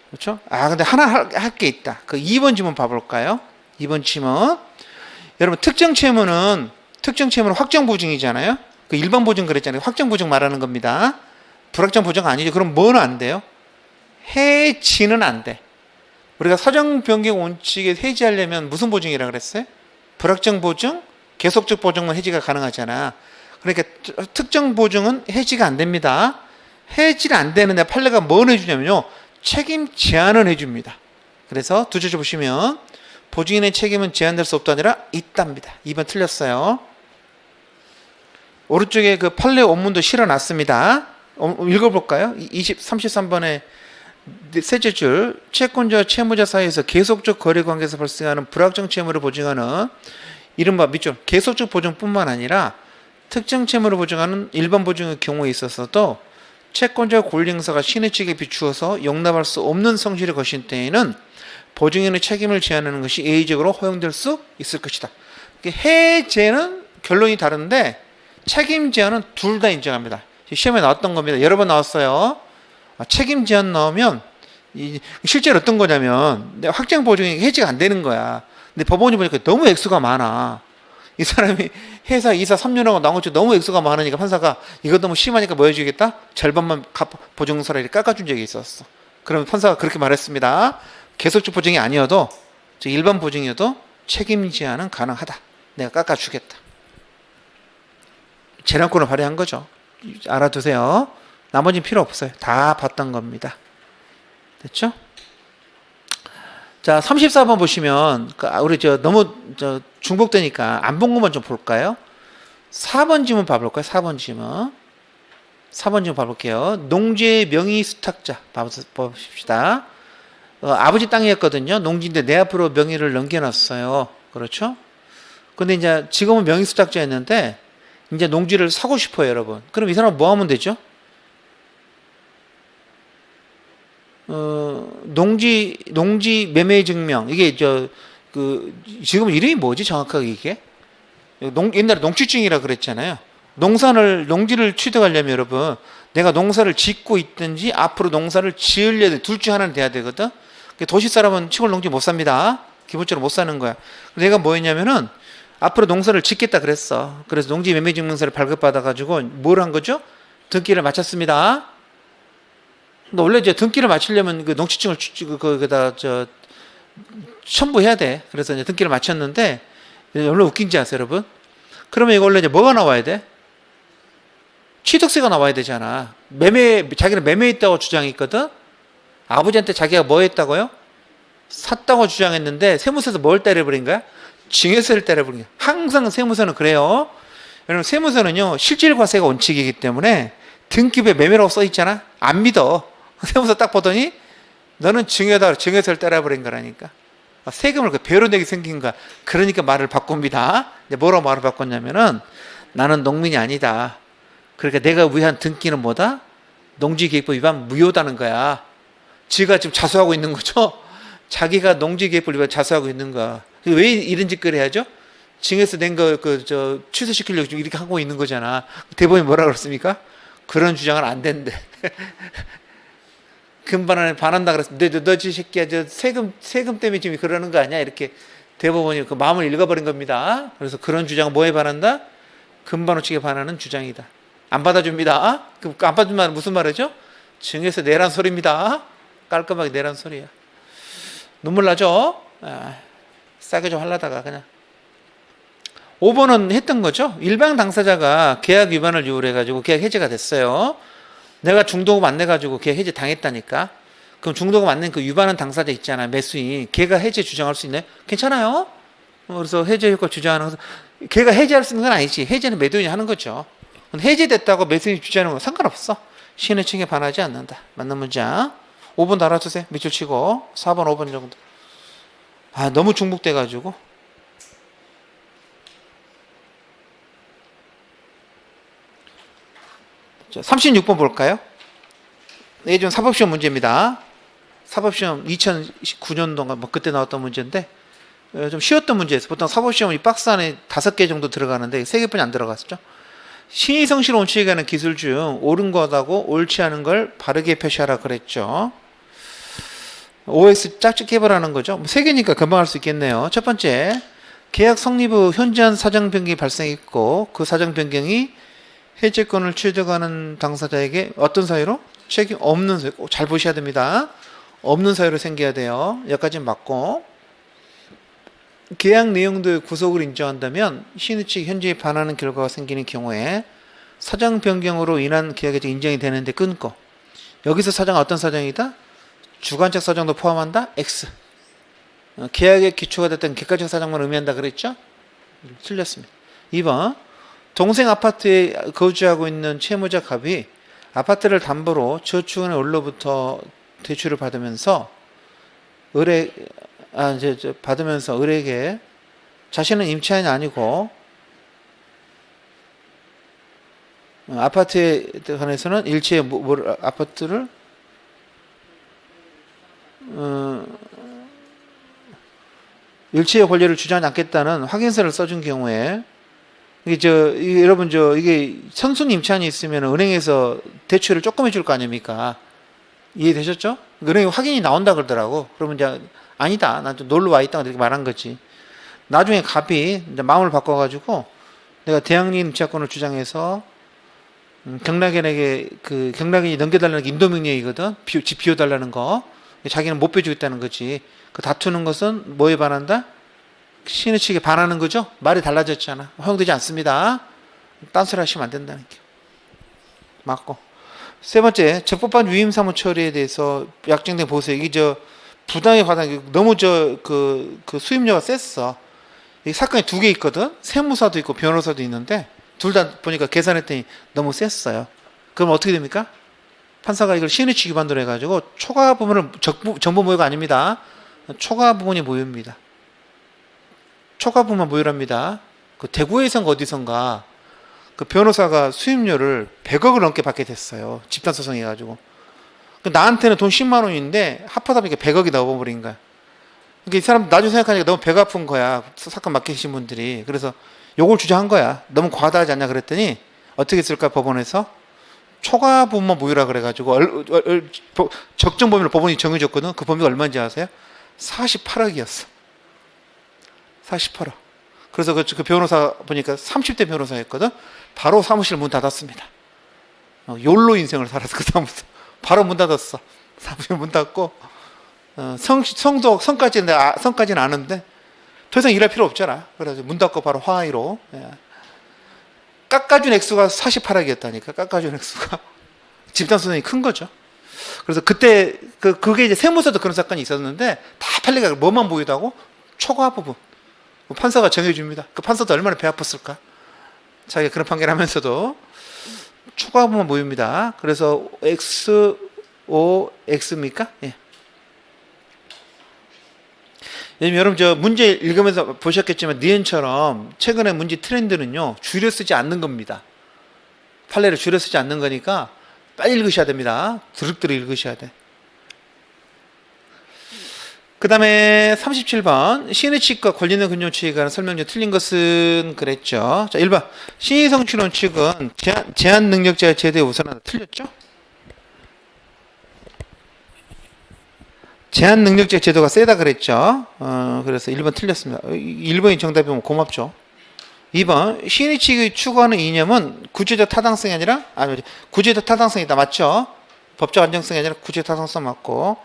S1: 그렇죠? 근데 하나 할 게 있다. 그 2번 지문 봐볼까요? 2번 지문. 여러분 특정 채무는 확정 보증이잖아요. 그 일반 보증 그랬잖아요. 확정 보증 말하는 겁니다. 불확정 보증 아니죠. 그럼 뭐는 안 돼요? 해지는 안 돼. 우리가 사정 변경 원칙에 해지하려면 무슨 보증이라 그랬어요? 불확정 보증, 계속적 보증만 해지가 가능하잖아. 그러니까 특정 보증은 해지가 안 됩니다. 해지가 안 되는데 판례가 뭘 해주냐면요. 책임 제한을 해줍니다. 그래서 두 줄을 보시면 보증인의 책임은 제한될 수 없다 아니라 있답니다. 2번 틀렸어요. 오른쪽에 그 판례 원문도 실어놨습니다. 읽어볼까요? 33번에 셋째 줄 채권자와 채무자 사이에서 계속적 거래관계에서 발생하는 불확정 채무를 보증하는 이른바 밑줄 계속적 보증뿐만 아니라 특정 채무를 보증하는 일반 보증의 경우에 있어서도 채권자와 권리행사가 신의 측에 비추어서 용납할 수 없는 성질을 거신 때에는 보증인의 책임을 제한하는 것이 예의적으로 허용될 수 있을 것이다. 해제는 결론이 다른데 책임 제한은 둘 다 인정합니다. 시험에 나왔던 겁니다. 여러 번 나왔어요. 책임 제한 나오면 실제로 어떤 거냐면 확정 보증이 해지가 안 되는 거야. 근데 법원이 보니까 너무 액수가 많아. 이 사람이 회사 이사 3년하고 나머지 너무 액수가 많으니까 판사가 이거 너무 심하니까 뭐 해주겠다? 절반만 보증서를 깎아준 적이 있었어. 그러면 판사가 그렇게 말했습니다. 계속적 보증이 아니어도 일반 보증이어도 책임 제한은 가능하다. 내가 깎아주겠다. 재량권을 발휘한 거죠. 알아두세요. 나머지는 필요 없어요. 다 봤던 겁니다. 됐죠? 자, 34번 보시면 우리 너무 중복되니까 안 본 것만 좀 볼까요? 4번 지문 봐볼까요? 4번 지문. 4번 지문 봐볼게요. 농지의 명의 수탁자 봅시다. 아버지 땅이었거든요. 농지인데 내 앞으로 명의를 넘겨놨어요. 그렇죠? 근데 이제 지금은 명의 수탁자였는데 이제 농지를 사고 싶어요, 여러분. 그럼 이 사람은 뭐 하면 되죠? 농지 매매 증명. 이게 지금 이름이 뭐지? 정확하게 이게? 옛날에 농취증이라 그랬잖아요. 농지를 취득하려면 여러분, 내가 농사를 짓고 있든지 앞으로 농사를 지으려든 둘 중 하나는 돼야 되거든. 도시 사람은 시골 농지 못 삽니다. 기본적으로 못 사는 거야. 내가 뭐 했냐면은 앞으로 농사를 짓겠다 그랬어. 그래서 농지 매매 증명서를 발급받아가지고 뭘 한 거죠? 등기를 마쳤습니다. 근데 원래 이제 등기를 마치려면 그 농취증을 거기다 첨부해야 돼. 그래서 이제 등기를 마쳤는데 원래 웃긴지 아세요, 여러분? 그러면 이거 원래 이제 뭐가 나와야 돼? 취득세가 나와야 되잖아. 자기는 매매했다고 주장했거든. 아버지한테 자기가 뭐 했다고요? 샀다고 주장했는데 세무서에서 뭘 때려버린 거야? 증여세를 때려버린 거야. 항상 세무서는 그래요. 여러분, 세무서는요 실질과세가 원칙이기 때문에 등기부에 매매라고 써 있잖아. 안 믿어. 세무서 딱 보더니 너는 증여세를 때려버린 거라니까. 세금을 배로 내게 생긴 거야. 그러니까 말을 바꿉니다. 뭐라고 말을 바꿨냐면은 나는 농민이 아니다. 그러니까 내가 위한 등기는 뭐다? 농지계획법 위반 무효다는 거야. 지가 지금 자수하고 있는 거죠. 자기가 농지계획법 위반 자수하고 있는 거야. 왜 이런 짓거리 하죠? 증여세 낸 거 취소시키려고 지금 이렇게 하고 있는 거잖아. 대법원이 뭐라 그랬습니까? 그런 주장은 안 된대. 금반환에 반한다 그랬습니다. 너 새끼야, 세금 때문에 지금 그러는 거 아니야? 이렇게 대법원이 그 마음을 읽어버린 겁니다. 그래서 그런 주장은 뭐에 반한다? 금반호칙에 반하는 주장이다. 안 받아줍니다. 안 받아준 말은 무슨 말이죠? 증여세 내란 소리입니다. 깔끔하게 내란 소리야. 눈물 나죠? 싸게 좀 하려다가 그냥. 5번은 했던 거죠. 일방 당사자가 계약 위반을 이유로 해가지고 계약 해지가 됐어요. 내가 중도금 안 내가지고 계약 해지 당했다니까. 그럼 중도금 안 낸 그 위반한 당사자 있잖아. 매수인. 걔가 해지 주장할 수 있네. 괜찮아요. 그래서 해지 효과 주장하는 것은 걔가 해지할 수 있는 건 아니지. 해지는 매도인이 하는 거죠. 해지됐다고 매수인이 주장하는 건 상관없어. 시의 층에 반하지 않는다. 맞는 문장. 5번 달아주세요. 밑줄 치고 4번 5번 정도. 너무 중복돼가지고. 자, 36번 볼까요? 예전 사법시험 문제입니다. 사법시험 2019년도인가 뭐 그때 나왔던 문제인데 좀 쉬웠던 문제였어요. 보통 사법시험은 이 박스 안에 5개 정도 들어가는데 3개뿐이 안 들어갔죠. 신의성실 원칙에 관한 기술 중 옳은 것하고 옳지 않은 걸 바르게 표시하라 그랬죠. OS 짝짓기 해보라는 거죠. 3개니까 금방 할 수 있겠네요. 첫 번째, 계약 성립 후 현저한 사정 변경이 발생했고 그 사정 변경이 해제권을 취득하는 당사자에게 어떤 사유로? 책임 없는 사유. 잘 보셔야 됩니다. 없는 사유로 생겨야 돼요. 여기까지는 맞고, 계약 내용도 구속을 인정한다면 신의 측이 현재에 반하는 결과가 생기는 경우에 사정 변경으로 인한 계약이 인정이 되는데 끊고, 여기서 사정은 어떤 사정이다? 주관적 사정도 포함한다? X. 계약에 기초가 됐던 객관적 사정만 의미한다 그랬죠? 틀렸습니다. 2번, 동생 아파트에 거주하고 있는 채무자 갑이 아파트를 담보로 저축은행 원로부터 대출을 받으면서 을에게 자신은 임차인이 아니고 아파트에 관해서는 일체의 아파트를 일체의 권리를 주장하지 않겠다는 확인서를 써준 경우에 여러분 이게 선순위 임차인이 있으면 은행에서 대출을 조금 해줄 거 아닙니까? 이해되셨죠? 은행에 확인이 나온다 그러더라고. 그러면 이제 아니다. 난 좀 놀러 와 있다고 이렇게 말한 거지. 나중에 갑이 이제 마음을 바꿔가지고 내가 대항력 임차권을 주장해서 경락인에게 경락인이 넘겨달라는 게 인도명령이거든. 집 비워달라는 거. 자기는 못 빼주겠다는 거지. 그 다투는 것은 뭐에 반한다? 신의 측에 반하는 거죠? 말이 달라졌잖아. 허용되지 않습니다. 딴소리 하시면 안 된다는 게. 맞고. 세 번째, 적법한 유임사무 처리에 대해서 약정된 보세요. 이게 부당하게 받은 너무 그 수임료가 셌어. 이 사건이 두 개 있거든. 세무사도 있고 변호사도 있는데 둘 다 보니까 계산했더니 너무 셌어요. 그럼 어떻게 됩니까? 판사가 이걸 시인의치 기반으로 해가지고 초과 부분을 정보 모유가 아닙니다. 초과 부분이 모유입니다. 초과 부분만 모유랍니다. 그 대구에선가 어디선가 그 변호사가 수임료를 100억을 넘게 받게 됐어요. 집단 소송해가지고. 나한테는 돈 10만 원인데 합하다 보니까 100억이 나와버린 거야. 그러니까 이 사람 나중에 생각하니까 너무 배가 아픈 거야. 사건 맡기신 분들이. 그래서 요걸 주장한 거야. 너무 과다하지 않냐 그랬더니 어떻게 했을까 법원에서 초과 부분만 모유라 그래가지고 적정 범위를 법원이 정해줬거든. 그 범위가 얼마인지 아세요? 48억이었어. 48억. 그래서 그 변호사 보니까 30대 변호사였거든. 바로 사무실 문 닫았습니다. 욜로 인생을 살았어. 그 다음부터 바로 문 닫았어. 사무실 문 닫고 성까지는 아는데 더 이상 일할 필요 없잖아. 그래서 문 닫고 바로 화의로. 예. 깎아준 액수가 48억이었다니까. 깎아준 액수가 집단 소송이 큰 거죠. 그래서 그때 그게 이제 세무서도 그런 사건이 있었는데 다 판례가 뭐만 보이다고 초과 부분 판사가 정해줍니다. 그 판사도 얼마나 배 아팠을까. 자기가 그런 판결하면서도 초과 부분 모입니다. 그래서 XOX입니까? 예. 여러분 저 문제 읽으면서 보셨겠지만 니은처럼 최근에 문제 트렌드는요 줄여 쓰지 않는 겁니다. 판례를 줄여 쓰지 않는 거니까 빨리 읽으셔야 됩니다. 드륵드륵 읽으셔야 돼. 그 다음에 37번 시인의 취익과 권리는 근용 취익에 관한 설명 중 틀린 것은 그랬죠. 자 1번 신의성취론 취익은 제한 능력자의 제도에 우선하다. 틀렸죠? 제한 능력자 제도가 세다 그랬죠. 그래서 1번 틀렸습니다. 1번이 정답이면 고맙죠. 2번 시인의 취익을 추구하는 이념은 구제적 타당성이 아니라 구제적 타당성이다. 맞죠? 법적 안정성이 아니라 구제적 타당성 맞고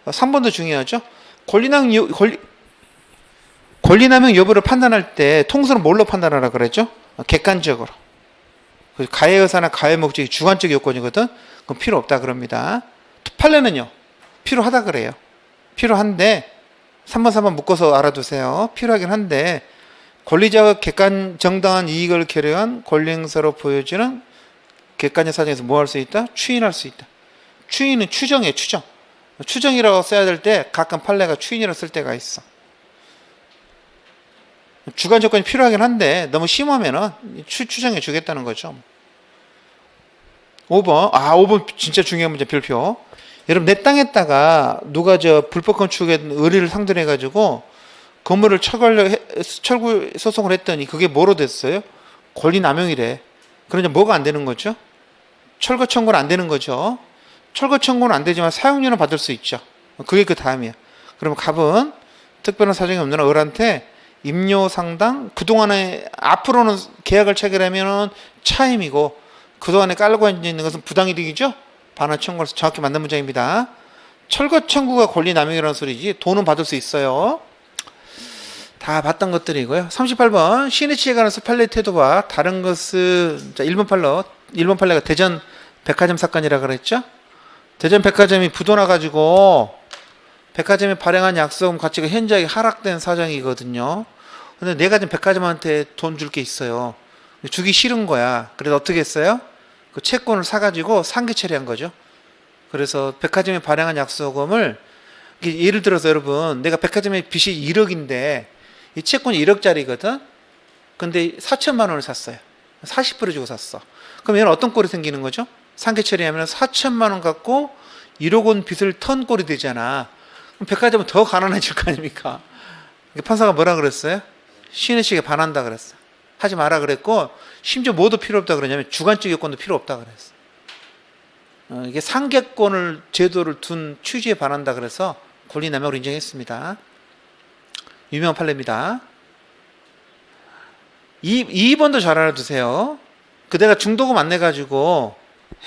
S1: 3번도 중요하죠. 권리남용 여부를 판단할 때 통수는 뭘로 판단하라 그랬죠? 객관적으로. 가해 의사나 가해 목적이 주관적 요건이거든. 그럼 필요 없다 그럽니다. 판례는요 필요하다 그래요. 필요한데 3번 4번 묶어서 알아두세요. 필요하긴 한데 권리자가 객관 정당한 이익을 계류한 권리행사로 보여지는 객관적 사정에서 뭐 할 수 있다? 추인할 수 있다. 추인은 추정이에요. 추정. 추정이라고 써야 될 때 가끔 판례가 추인이라고 쓸 때가 있어. 주관 조건이 필요하긴 한데 너무 심하면은 추정해 주겠다는 거죠. 5번 5번 진짜 중요한 문제 별표. 여러분 내 땅에다가 누가 불법 건축에 의리를 상대로 해가지고 건물을 철거 소송을 했더니 그게 뭐로 됐어요? 권리 남용이래. 그러니까 뭐가 안 되는 거죠? 철거 청구는 안 되는 거죠. 철거 청구는 안 되지만 사용료는 받을 수 있죠. 그게 그 다음이야. 그러면 갑은 특별한 사정이 없는 을한테 임료 상당 그동안에 앞으로는 계약을 체결하면 차임이고 그동안에 깔고 앉아 있는 것은 부당이득이죠. 반환 청구해서 정확히 맞는 문장입니다. 철거 청구가 권리 남용이라는 소리지 돈은 받을 수 있어요. 다 봤던 것들이고요. 38번 시인의 취에 관해서 판례 태도와 다른 것은 1번 판례가 대전 백화점 사건이라 그랬죠. 대전 백화점이 부도나 가지고 백화점이 발행한 약속금 가치가 현저하게 하락된 사정이거든요. 근데 내가 지금 백화점한테 돈 줄 게 있어요. 주기 싫은 거야. 그래서 어떻게 했어요? 그 채권을 사가지고 상기 처리한 거죠. 그래서 백화점이 발행한 약속금을 예를 들어서 여러분 내가 백화점의 빚이 1억인데 이 채권이 1억짜리거든. 근데 4천만 원을 샀어요. 40% 주고 샀어. 그럼 얘는 어떤 꼴이 생기는 거죠? 상기 처리하면 4천만 원 갖고 1억 원 빚을 턴 꼴이 되잖아. 그럼 백화점은 더 가난해질 거 아닙니까? 판사가 뭐라 그랬어요? 시인의 취에 반한다 그랬어. 하지 마라 그랬고 심지어 뭐도 필요 없다 그러냐면 주관적 요건도 필요 없다 그랬어. 이게 상계권을 제도를 둔 취지에 반한다 그래서 권리남용으로 인정했습니다. 유명한 판례입니다. 2번도 잘 알아두세요. 그대가 중도금 안 내가지고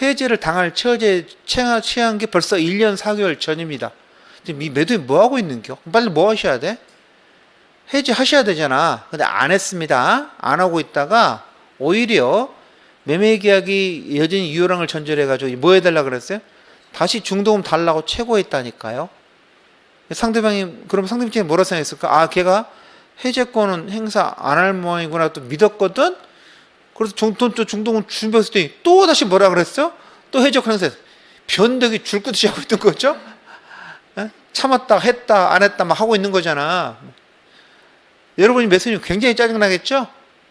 S1: 해제를 당할 처지에 취한 게 벌써 1년 4개월 전입니다. 지금 이 매도인 뭐 하고 있는겨? 빨리 뭐 하셔야 돼? 해제 하셔야 되잖아. 근데 안 했습니다. 안 하고 있다가 오히려 매매계약이 여전히 유효랑을 전제해가지고 뭐 해달라 그랬어요? 다시 중도금 달라고 최고했다니까요. 상대방이 그럼 상대방이 뭐라 생각했을까? 아, 걔가 해제권은 행사 안 할 모양이구나 또 믿었거든. 그래서 중동은 준비했을 때 또 다시 뭐라 그랬어? 또 해제권 행사. 변덕이 줄긋이 하고 있던 거죠. 에? 참았다 했다 안 했다 막 하고 있는 거잖아. 여러분이 메시지 굉장히 짜증나겠죠?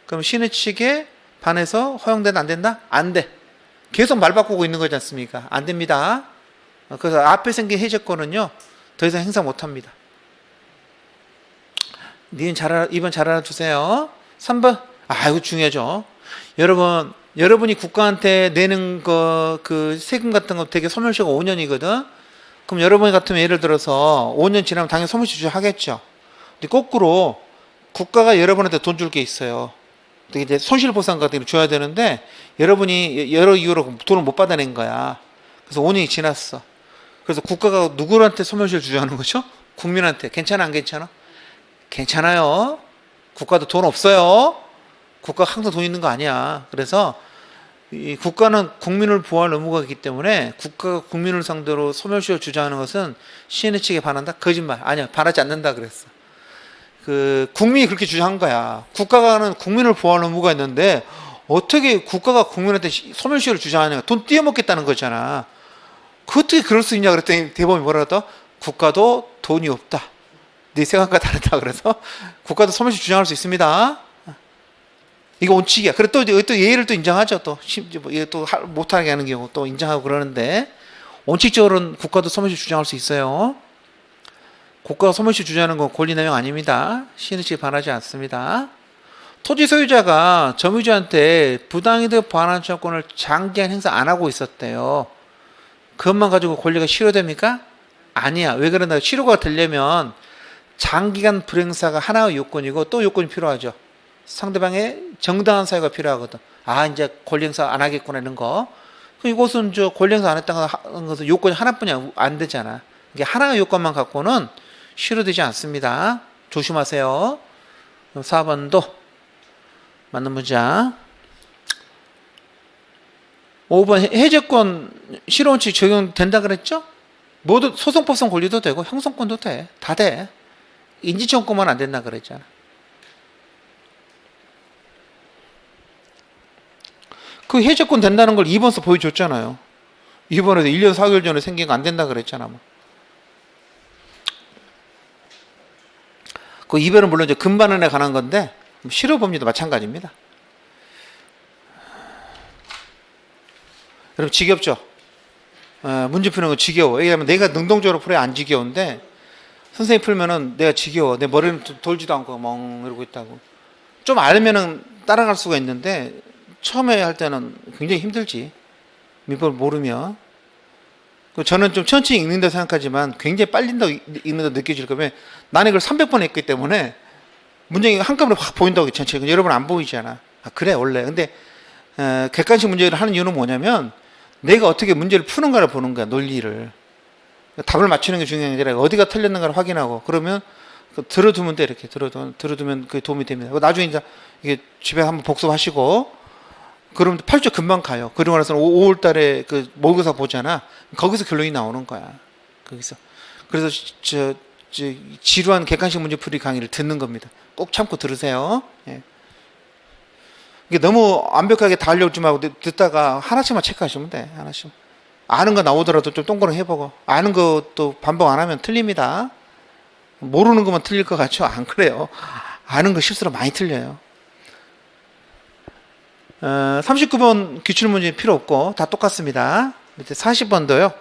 S1: 그럼 신의 측에 반해서 허용된다 안 된다? 안 돼. 계속 말 바꾸고 있는 거지 않습니까? 안 됩니다. 그래서 앞에 생긴 해제권은요 더 이상 행사 못 합니다. 이번 잘 알아두세요. 3번. 아, 이거 중요하죠. 여러분이 국가한테 내는 그 세금 같은 거 되게 소멸시효가 5년이거든. 그럼 여러분이 같으면 예를 들어서 5년 지나면 당연히 소멸시효 하겠죠. 근데 거꾸로 국가가 여러분한테 돈 줄 게 있어요. 이제 손실보상 같은 걸 줘야 되는데 여러분이 여러 이유로 돈을 못 받아낸 거야. 그래서 5년이 지났어. 그래서 국가가 누구한테 소멸시효를 주장하는 거죠? 국민한테. 괜찮아 안 괜찮아? 괜찮아요. 국가도 돈 없어요. 국가가 항상 돈 있는 거 아니야. 그래서 이 국가는 국민을 보호할 의무가 있기 때문에 국가가 국민을 상대로 소멸시효를 주장하는 것은 시민의 측에 반한다? 거짓말. 아니야. 반하지 않는다 그랬어. 국민이 그렇게 주장한 거야. 국가가는 국민을 보호할 의무가 있는데 어떻게 국가가 국민한테 소멸시효를 주장하냐. 돈 띄어먹겠다는 거잖아. 어떻게 그럴 수 있냐 그랬더니 대법원이 뭐라 그랬다? 국가도 돈이 없다. 네 생각과 다르다. 그래서 국가도 소멸시효 주장할 수 있습니다. 이거 원칙이야. 그래 또 예의를 또 인정하죠. 또 못하게 하는 경우 또 인정하고 그러는데 원칙적으로는 국가도 소멸시효 주장할 수 있어요. 국가가 소멸시효 주장하는 건 권리남용 아닙니다. 시민의 측에 반하지 않습니다. 토지 소유자가 점유주한테 부당이득 반환 청구권을 장기간 행사 안 하고 있었대요. 그것만 가지고 권리가 실효됩니까? 아니야. 왜 그런다? 실효가 되려면 장기간 불행사가 하나의 요건이고 또 요건이 필요하죠. 상대방의 정당한 사유가 필요하거든. 아, 이제 권리 행사 안 하겠구나 이런 거. 이것은 권리 행사 안 했다는 것은 요건이 하나뿐이 안 되잖아. 이게 하나의 요건만 갖고는 실효되지 않습니다. 조심하세요. 4번도 맞는 문장. 5번 해제권 실효원칙 적용된다 그랬죠? 모두 소송법상 권리도 되고 형성권도 돼. 다 돼. 인지청구만 안 된다 그랬잖아. 그 해제권 된다는 걸 2번서 보여줬잖아요. 2번에도 1년 4개월 전에 생긴 거 안 된다 그랬잖아. 뭐. 그 이별은 물론 이제 금반원에 관한 건데 실효법리도 마찬가지입니다. 여러분 지겹죠? 문제 푸는 거 지겨워. 왜냐하면 내가 능동적으로 풀어야 안 지겨운데 선생님이 풀면은 내가 지겨워. 내 머리는 돌지도 않고 멍 이러고 있다고. 좀 알면은 따라갈 수가 있는데 처음에 할 때는 굉장히 힘들지. 민법을 모르면. 저는 좀 천천히 읽는다 생각하지만 굉장히 빨리 읽는다 느껴질 거면 나는 이걸 300번 했기 때문에 문장이 한꺼번에 확 보인다고 천천히. 여러분 안 보이잖아. 아, 그래 원래. 근데 객관식 문제를 하는 이유는 뭐냐면 내가 어떻게 문제를 푸는가를 보는 거야. 논리를. 답을 맞추는 게 중요한 게 아니라 어디가 틀렸는가를 확인하고 그러면 들어두면 돼. 이렇게 들어두면 그게 도움이 됩니다. 나중에 이제 이게 집에 한번 복습하시고 그러면 8조 금방 가요. 그러고 나서 5월 달에 그 모의고사 보잖아. 거기서 결론이 나오는 거야. 거기서. 그래서 지루한 객관식 문제 풀이 강의를 듣는 겁니다. 꼭 참고 들으세요. 예. 이게 너무 완벽하게 다 하려고 좀 하고 듣다가 하나씩만 체크하시면 돼. 하나씩. 아는 거 나오더라도 좀 동그랗게 해보고. 아는 것도 반복 안 하면 틀립니다. 모르는 것만 틀릴 것 같죠? 안 그래요. 아는 거 실수로 많이 틀려요. 39번 기출문제 필요 없고 다 똑같습니다. 밑에 40번도요.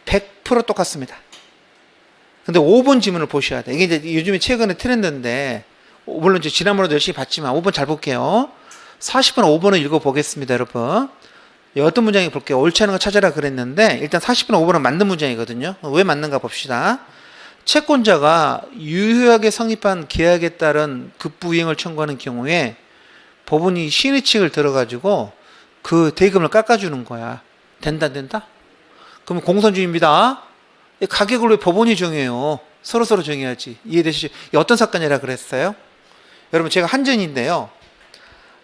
S1: 100% 똑같습니다. 근데 5번 지문을 보셔야 돼. 이게 이제 요즘에 최근에 트렌드인데 물론 이제 지난번에도 열심히 봤지만 5번 잘 볼게요. 40번, 5번을 읽어보겠습니다, 여러분. 어떤 문장이 볼게요. 옳지 않은 거 찾아라 그랬는데 일단 40번, 5번은 맞는 문장이거든요. 왜 맞는가 봅시다. 채권자가 유효하게 성립한 계약에 따른 급부이행을 청구하는 경우에 법원이 시인의 측을 들어가지고 그 대금을 깎아주는 거야. 된다, 안 된다? 그러면 공선주의입니다. 가격을 왜 법원이 정해요? 서로 정해야지. 이해되시죠? 어떤 사건이라 그랬어요? 여러분 제가 한전인데요.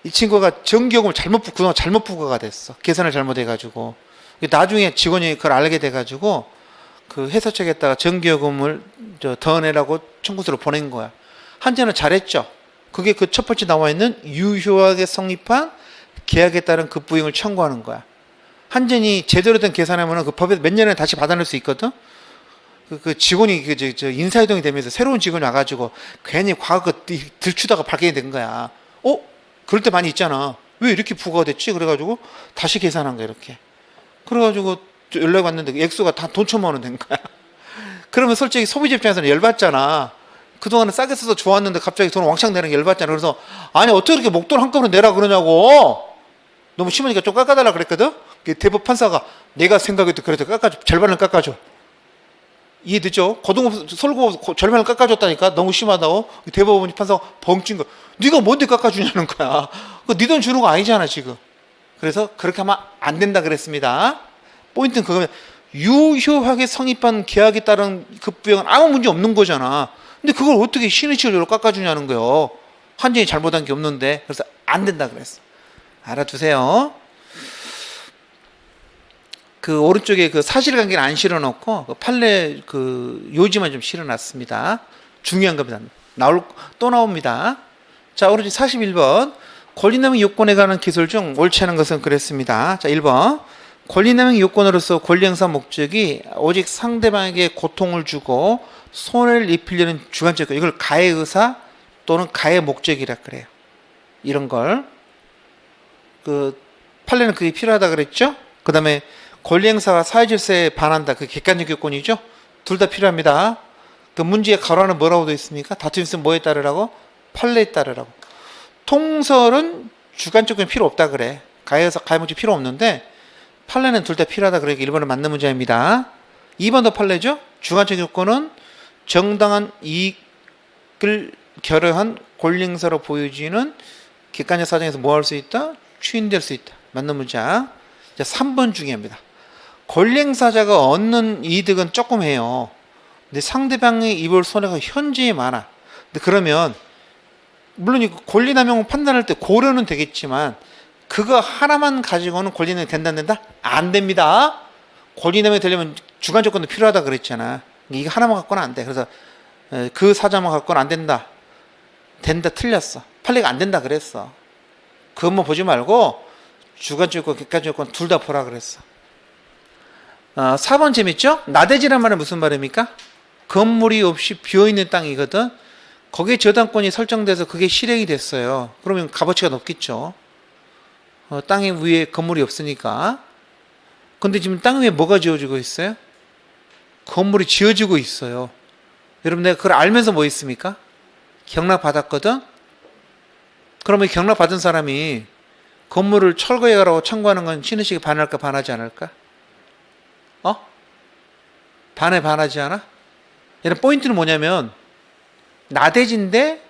S1: 이 친구가 전기요금을 그동안 잘못 부과가 됐어. 계산을 잘못해가지고. 나중에 직원이 그걸 알게 돼가지고 그 회사 측에다가 정기요금을 더 내라고 청구서를 보낸 거야. 한전은 잘했죠. 그게 그 첫 번째 나와 있는 유효하게 성립한 계약에 따른 급부응을 청구하는 거야. 한전이 제대로 된 계산하면은 그 법에 몇 년에 다시 받아낼 수 있거든. 그 직원이 인사이동이 되면서 새로운 직원이 와가지고 괜히 과거 들추다가 발견이 된 거야. 그럴 때 많이 있잖아. 왜 이렇게 부과가 됐지? 그래가지고 다시 계산한 거야, 이렇게. 그래가지고 연락이 왔는데 액수가 다 돈 1,000만 원 된 거야. 그러면 솔직히 소비자 입장에서는 열받잖아. 그동안은 싸게 써서 좋았는데 갑자기 돈 왕창 내는 게 열받잖아. 그래서 아니 어떻게 이렇게 목돈 한꺼번에 내라 그러냐고. 너무 심하니까 좀 깎아달라 그랬거든. 대법 판사가 내가 생각해도 그래도 절반을 깎아줘. 이해되죠? 고등업 설고 절반을 깎아줬다니까. 너무 심하다고. 대법원 판사가 벙찐 거. 네가 뭔데 깎아주냐는 거야. 네 돈 주는 거 아니잖아 지금. 그래서 그렇게 하면 안 된다 그랬습니다. 포인트는 그거면 유효하게 성립한 계약에 따른 급부형은 아무 문제 없는 거잖아. 근데 그걸 어떻게 쉬는 시간으로 깎아주냐는 거예요. 한전이 잘못한 게 없는데. 그래서 안 된다 그랬어. 알아두세요. 그 오른쪽에 그 사실관계는 안 실어놓고 그 판례 그 요지만 좀 실어놨습니다. 중요한 겁니다. 또 나옵니다. 자, 오른쪽 41번. 권리남용 요건에 관한 기술 중 옳지 않은 것은 그랬습니다. 자, 1번. 권리남용 요건으로서 권리행사 목적이 오직 상대방에게 고통을 주고 손해를 입히려는 주관적 이걸 가해 의사 또는 가해 목적이라 그래요. 이런 걸 그 판례는 그게 필요하다 그랬죠. 그 다음에 권리행사와 사회질서에 반한다. 그 객관적 요건이죠. 둘 다 필요합니다. 그 문제의 가로안은 뭐라고 되어 있습니까? 다툼 있으면 뭐에 따르라고? 판례에 따르라고. 통설은 주관적 요건이 필요 없다 그래. 가해의사 가해 목적 필요 없는데 판례는 둘 다 필요하다 그러니까 1번은 맞는 문제입니다. 2번도 판례죠. 주관적 요건은 정당한 이익을 결여한 권리행사로 보여지는 객관적 사정에서 뭐 할 수 있다? 추인될 수 있다. 맞는 문장. 자, 3번 중요합니다. 권리행사자가 얻는 이득은 조금 해요. 근데 상대방이 입을 손해가 현저히 많아. 근데 그러면 물론 이 권리남용 판단할 때 고려는 되겠지만 그거 하나만 가지고는 권리남용이 된다 안 된다? 안 됩니다. 권리남용이 되려면 주관 조건도 필요하다 그랬잖아. 이거 하나만 갖고는 안 돼. 그래서 그 사자만 갖고는 안 된다. 된다 틀렸어. 판례가 안 된다 그랬어. 그것만 보지 말고 주관적 요건, 객관적 요건 둘 다 보라 그랬어. 4번 재밌죠? 나대지란 말은 무슨 말입니까? 건물이 없이 비어있는 땅이거든. 거기에 저당권이 설정돼서 그게 실행이 됐어요. 그러면 값어치가 높겠죠. 땅 위에 건물이 없으니까. 근데 지금 땅 위에 뭐가 지어지고 있어요? 건물이 지어지고 있어요. 여러분 내가 그걸 알면서 뭐 있습니까? 경락 받았거든? 그러면 경락 받은 사람이 건물을 철거해가라고 청구하는 건 신의식에 반할까 반하지 않을까? 반하지 않아? 얘는 포인트는 뭐냐면 나대지인데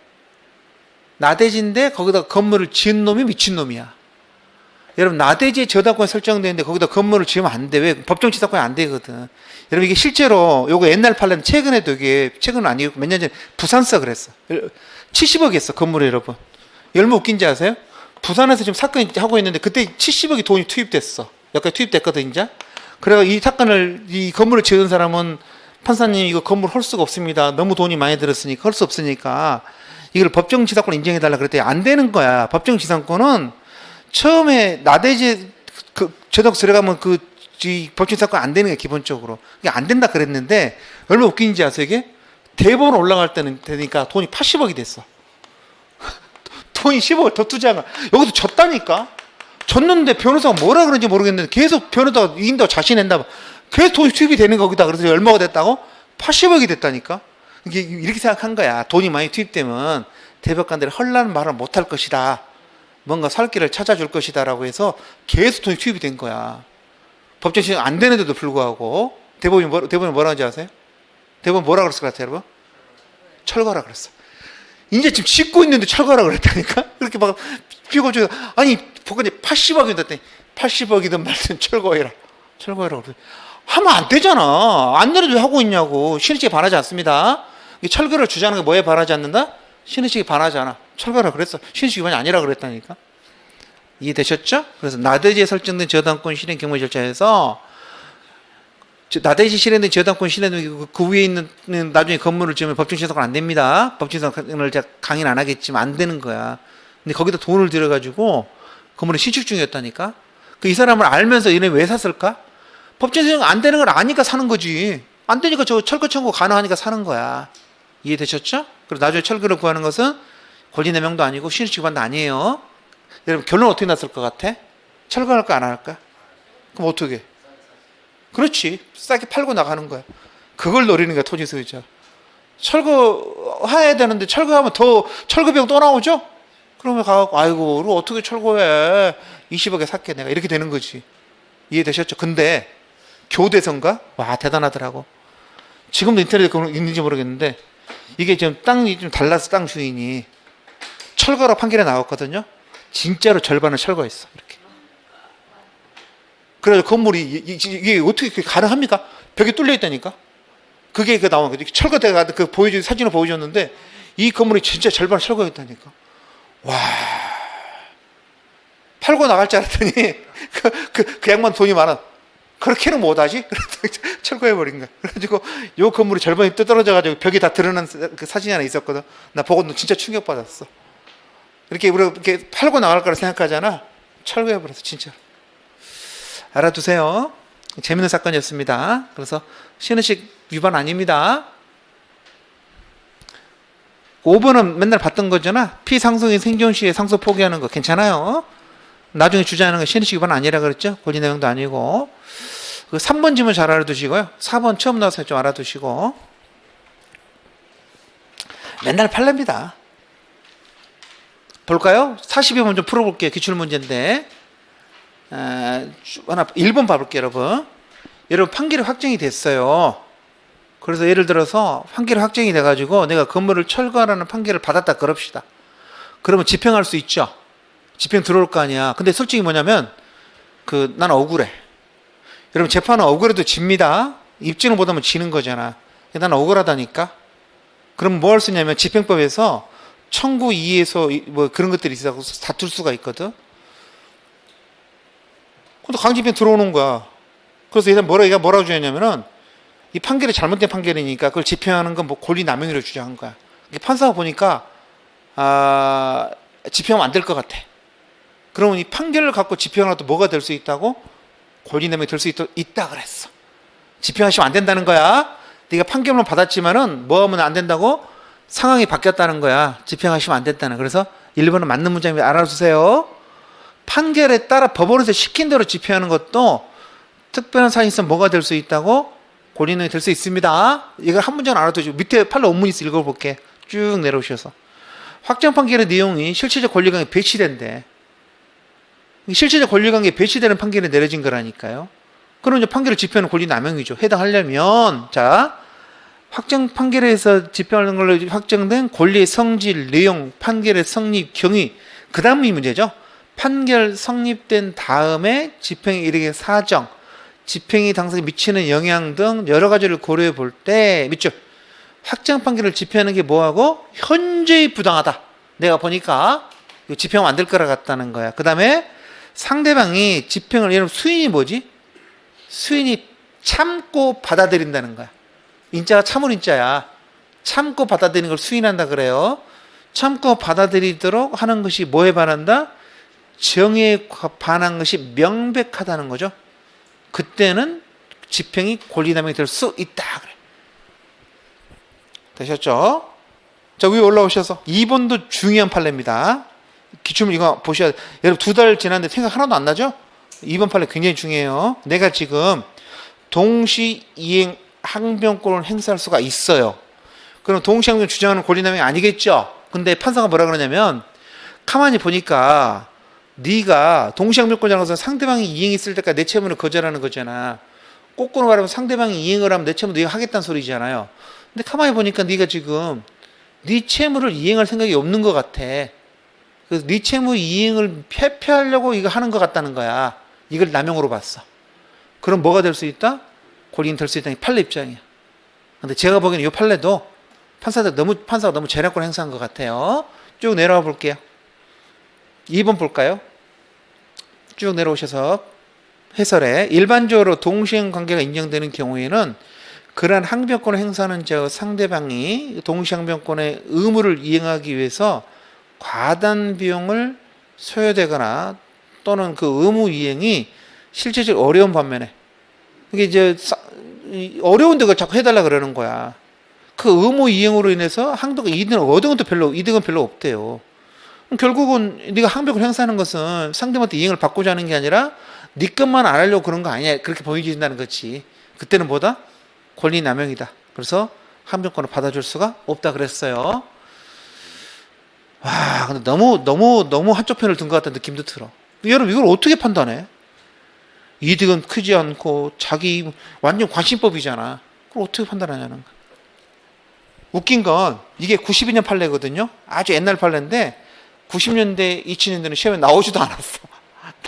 S1: 거기다 건물을 지은 놈이 미친놈이야. 여러분 나대지에 저당권이 설정되는데 거기다 건물을 지으면 안 돼. 왜? 법정 지상권이 안 되거든. 여러분 이게 실제로 요거 옛날 판례는 최근에도 이게 최근은 아니고 몇 년 전에 부산서 그랬어. 70억 했어 건물에 여러분. 얼마 웃긴지 아세요? 부산에서 지금 사건이 하고 있는데 그때 70억이 돈이 투입됐어. 여기까지 투입됐거든 이제. 그래서 이 건물을 지은 사람은 판사님 이거 건물 헐 수가 없습니다. 너무 돈이 많이 들었으니까 헐 수 없으니까 이걸 법정 지상권 인정해달라 그랬더니 안 되는 거야. 법정 지상권은 처음에 나대지 그 저당 들어가면 이 법정 지상권 안 되는 게 기본적으로 이게 안 된다 그랬는데 얼마나 웃긴지 아세요 이게? 대법원 올라갈 때는 되니까 돈이 80억이 됐어. 돈이 10억을 더 투자한 거야. 여기서 졌다니까. 졌는데 변호사가 뭐라 그런지 모르겠는데 계속 변호사가 이긴다고 자신낸다. 계속 돈이 투입이 되는 거기다. 그래서 얼마가 됐다고? 80억이 됐다니까. 이게 이렇게 생각한 거야. 돈이 많이 투입되면 대법관들이 헐라는 말을 못할 것이다. 뭔가 살 길을 찾아줄 것이다 라고 해서 계속 돈이 투입이 된 거야. 법정 시행 안 되는데도 불구하고 대법원이 뭐라 하는지 아세요? 대법원 뭐라 그랬을 것 같아요 여러분? 철거라 그랬어. 이제 지금 짓고 있는데 철거라 그랬다니까? 그렇게 막 피고주고 아니 법관이 80억이 됐더니 80억이든 말든 철거해라. 철거해라. 하면 안 되잖아. 안 내려도 왜 하고 있냐고. 신의식에 반하지 않습니다. 철거를 주장하는 게 뭐에 반하지 않는다? 신의식에 반하지 않아. 철거라 그랬어. 신의식 위반이 아니라 그랬다니까. 이해되셨죠? 그래서 나대지에 설정된 저당권 실행 경무 절차에서 나대시 실현된 지어당권 실현된 그 위에 있는 나중에 건물을 지으면 법정 신속은 안 됩니다. 법정 신속을 제가 강의는 안 하겠지만 안 되는 거야. 근데 거기다 돈을 들여가지고 건물이 신축 중이었다니까. 그 이 사람을 알면서 얘네 왜 샀을까? 법정 신속 안 되는 걸 아니까 사는 거지. 안 되니까 저 철거 청구 가능하니까 사는 거야. 이해되셨죠? 그리고 나중에 철거를 구하는 것은 권리내명도 아니고 신축 기반도 아니에요. 여러분 결론 어떻게 났을 것 같아? 철거할까 안 할까? 그럼 어떻게? 그렇지. 싸게 팔고 나가는 거야. 그걸 노리는 거야, 토지 소유자. 철거해야 되는데 철거하면 더 철거 비용 또 나오죠? 그러면 가갖고 아이고 우리 어떻게 철거해? 20억에 살게 내가 이렇게 되는 거지. 이해되셨죠? 근데 교대선가? 와 대단하더라고. 지금도 인터넷에 있는지 모르겠는데 이게 지금 땅이 좀 달라서 땅 주인이 철거로 판결에 나왔거든요. 진짜로 절반을 철거했어. 이렇게. 그래서 건물이 이게 어떻게 가능합니까? 벽에 뚫려 있다니까. 그게 그 나온 거지. 철거대가 그 보여준 사진을 보여줬는데 이 건물이 진짜 절반을 철거했다니까. 와. 팔고 나갈 줄 알았더니 그 양반 돈이 많아. 그렇게는 못하지? 철거해버린 거야. 그래가지고 요 건물이 절반이 떨어져가지고 벽이 다 드러난 그 사진이 하나 있었거든. 나 보고 진짜 충격받았어. 이렇게 우리가 이렇게 팔고 나갈 거라 생각하잖아. 철거해버렸어, 진짜로. 알아두세요. 재밌는 사건이었습니다. 그래서 신의식 위반 아닙니다. 5번은 맨날 봤던 거잖아. 피상속인 생존 시에 상속 포기하는 거 괜찮아요. 나중에 주장하는 거 신의식 위반 아니라 그랬죠. 권리 내용도 아니고. 그 3번 지문 잘 알아두시고요. 4번 처음 나와서 좀 알아두시고. 맨날 팔랍니다. 볼까요? 42번 좀 풀어볼게요. 기출문제인데. 하나 1번 봐볼게요, 여러분. 여러분 판결이 확정이 됐어요. 그래서 예를 들어서 판결이 확정이 돼가지고 내가 건물을 철거하라는 판결을 받았다 그럽시다. 그러면 집행할 수 있죠. 집행 들어올 거 아니야. 근데 솔직히 뭐냐면 난 억울해. 여러분 재판은 억울해도 집니다. 입증을 못하면 지는 거잖아. 난 억울하다니까. 그럼 뭐 할 수 있냐면 집행법에서 청구 이의에서 뭐 그런 것들이 있어서 다툴 수가 있거든. 근데 강집행 들어오는 거야. 그래서 얘가 뭐라고 주냐면은 이 판결이 잘못된 판결이니까 그걸 집행하는 건 뭐 권리 남용으로 주장한 거야. 판사가 보니까 집행하면 안 될 것 같아. 그러면 이 판결을 갖고 집행하도 뭐가 될 수 있다고? 권리 남용이 될 수 있다 그랬어. 집행하시면 안 된다는 거야. 네가 판결만 받았지만은 뭐 하면 안 된다고? 상황이 바뀌었다는 거야. 집행하시면 안 됐다는. 그래서 1번은 맞는 문장입니다. 알아주세요. 판결에 따라 법원에서 시킨 대로 집행하는 것도 특별한 사안이 있으면 뭐가 될 수 있다고? 권리는 될 수 있습니다. 이걸 한 문장 알아두시고 밑에 판례 원문 있어 읽어볼게. 쭉 내려오셔서 확정 판결의 내용이 실체적 권리관계 배치된대. 실체적 권리관계 배치되는 판결이 내려진 거라니까요. 그럼 이제 판결을 집행하는 권리 남용이죠. 해당하려면 자 확정 판결에서 집행하는 걸로 확정된 권리의 성질, 내용, 판결의 성립, 경위 그 다음이 문제죠. 판결 성립된 다음에 집행에 이르게 사정, 집행이 당사자에 미치는 영향 등 여러 가지를 고려해 볼 때 밑줄 확정 판결을 집행하는 게 뭐하고? 현저히 부당하다. 내가 보니까 집행하면 안 될 거라 같다는 거야. 그 다음에 상대방이 집행을 예를 들면 수인이 뭐지? 수인이 참고 받아들인다는 거야. 인자가 참을 인자야. 참고 받아들이는 걸 수인한다 그래요. 참고 받아들이도록 하는 것이 뭐에 반한다? 정의에 반한 것이 명백하다는 거죠. 그때는 집행이 권리남용이 될 수 있다 그래. 되셨죠? 자, 위에 올라오셔서 2번도 중요한 판례입니다. 기출문 이거 보셔야 돼. 여러분 2달 지났는데 생각 하나도 안 나죠? 2번 판례 굉장히 중요해요. 내가 지금 동시 이행 항변권을 행사할 수가 있어요. 그럼 동시 항변 주장하는 권리남용이 아니겠죠? 근데 판사가 뭐라 그러냐면 가만히 보니까 네가 동시 항변권이라는 것은 상대방이 이행했을 때까지 내 채무를 거절하는 거잖아. 거꾸로 말하면 상대방이 이행을 하면 내 채무 네가 하겠다는 소리잖아요. 근데 가만히 보니까 네가 지금 네 채무를 이행할 생각이 없는 것 같아. 그래서 네 채무 이행을 회피하려고 이거 하는 것 같다는 거야. 이걸 남용으로 봤어. 그럼 뭐가 될 수 있다? 권리인 될 수 있다는 게 판례 입장이야. 근데 제가 보기에는 이 판례도 판사가 너무 재량권 행사한 것 같아요. 쭉 내려와 볼게요. 2번 볼까요? 쭉 내려오셔서 해설에 일반적으로 동시행 관계가 인정되는 경우에는 그러한 항변권을 행사하는 저 상대방이 동시항변권의 의무를 이행하기 위해서 과다한 비용을 소요되거나 또는 그 의무 이행이 실제적으로 어려운 반면에 이게 이제 어려운데 그걸 자꾸 해달라 그러는 거야. 그 의무 이행으로 인해서 항도가 이득은 별로 없대요. 그럼 결국은 네가 항변권을 행사하는 것은 상대방한테 이행을 받고자 하는 게 아니라 네 것만 안 하려고 그런 거 아니야. 그렇게 보여진다는 거지. 그때는 뭐다? 권리 남용이다. 그래서 항변권을 받아줄 수가 없다 그랬어요. 와, 근데 너무 한쪽 편을 든 것 같다는 느낌도 들어. 여러분 이걸 어떻게 판단해? 이득은 크지 않고 자기 완전 관심법이잖아. 그걸 어떻게 판단하냐는 거야. 웃긴 건 이게 92년 판례거든요. 아주 옛날 판례인데 90년대, 2000년대는 시험에 나오지도 않았어.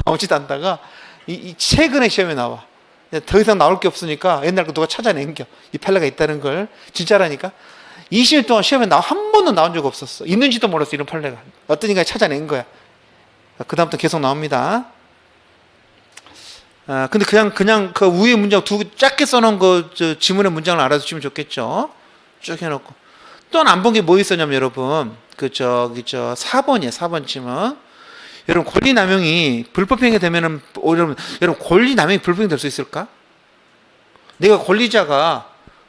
S1: 나오지도 않다가 이 최근에 시험에 나와. 더 이상 나올 게 없으니까 옛날 거 누가 찾아낸겨. 이 판례가 있다는 걸. 진짜라니까. 20년 동안 시험에 한 번도 나온 적 없었어. 있는지도 몰랐어, 이런 판례가. 어떤 인간이 찾아낸 거야. 그다음부터 계속 나옵니다. 근데 그냥 그 위에 문장 짧게 써놓은 지문의 문장을 알아두시면 좋겠죠. 쭉 해놓고. 또한 안 본 게 뭐 있었냐면 여러분, 4번이에요, 4번 지문. 여러분, 권리 남용이 불법행위 되면은, 여러분, 권리 남용이 불법행위 될 수 있을까? 내가 권리자가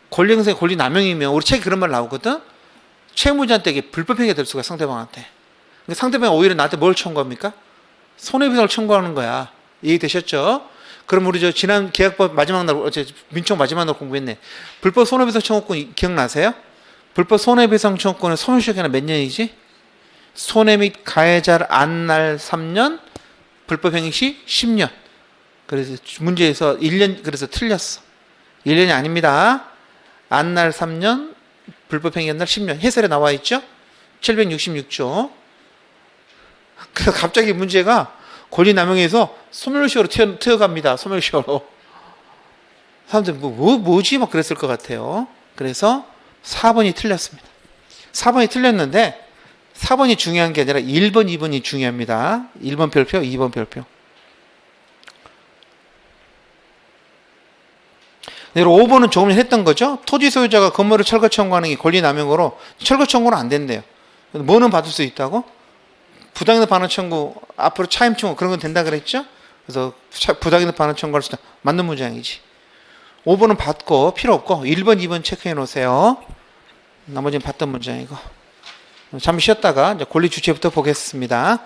S1: 권리 행사의 권리 남용이면, 우리 책에 그런 말 나오거든? 채무자한테 이게 불법행위가 될 수가 상대방한테. 그러니까 상대방이 오히려 나한테 뭘 청구합니까? 손해배상을 청구하는 거야. 이해되셨죠? 그럼 우리 지난 계약법 마지막 날, 민청 마지막 날 공부했네. 불법 손해배상 청구권 기억나세요? 불법 손해배상 청구권의 소멸시효기간은 몇 년이지? 손해 및 가해자를 안 날 3년, 불법행위 시 10년. 그래서 문제에서 1년, 그래서 틀렸어. 1년이 아닙니다. 안 날 3년, 불법행위 한 날 10년. 해설에 나와 있죠? 766조. 그래서 갑자기 문제가 권리남용에서 소멸시효로 튀어갑니다. 소멸시효로. 사람들이 뭐지? 막 그랬을 것 같아요. 그래서 4번이 틀렸습니다. 4번이 틀렸는데 4번이 중요한 게 아니라 1번, 2번이 중요합니다. 1번 별표, 2번 별표. 여러분 5번은 조금 전에 했던 거죠. 토지 소유자가 건물을 철거 청구하는 게 권리남용으로 철거 청구는 안 된대요. 뭐는 받을 수 있다고? 부당이득 반환 청구, 앞으로 차임 청구 그런 건 된다 그랬죠? 그래서 부당이득 반환 청구할 수 있다. 맞는 문장이지. 5번은 받고 필요 없고 1번, 2번 체크해 놓으세요. 나머지는 봤던 문장이고. 잠시 쉬었다가 이제 권리 주체부터 보겠습니다.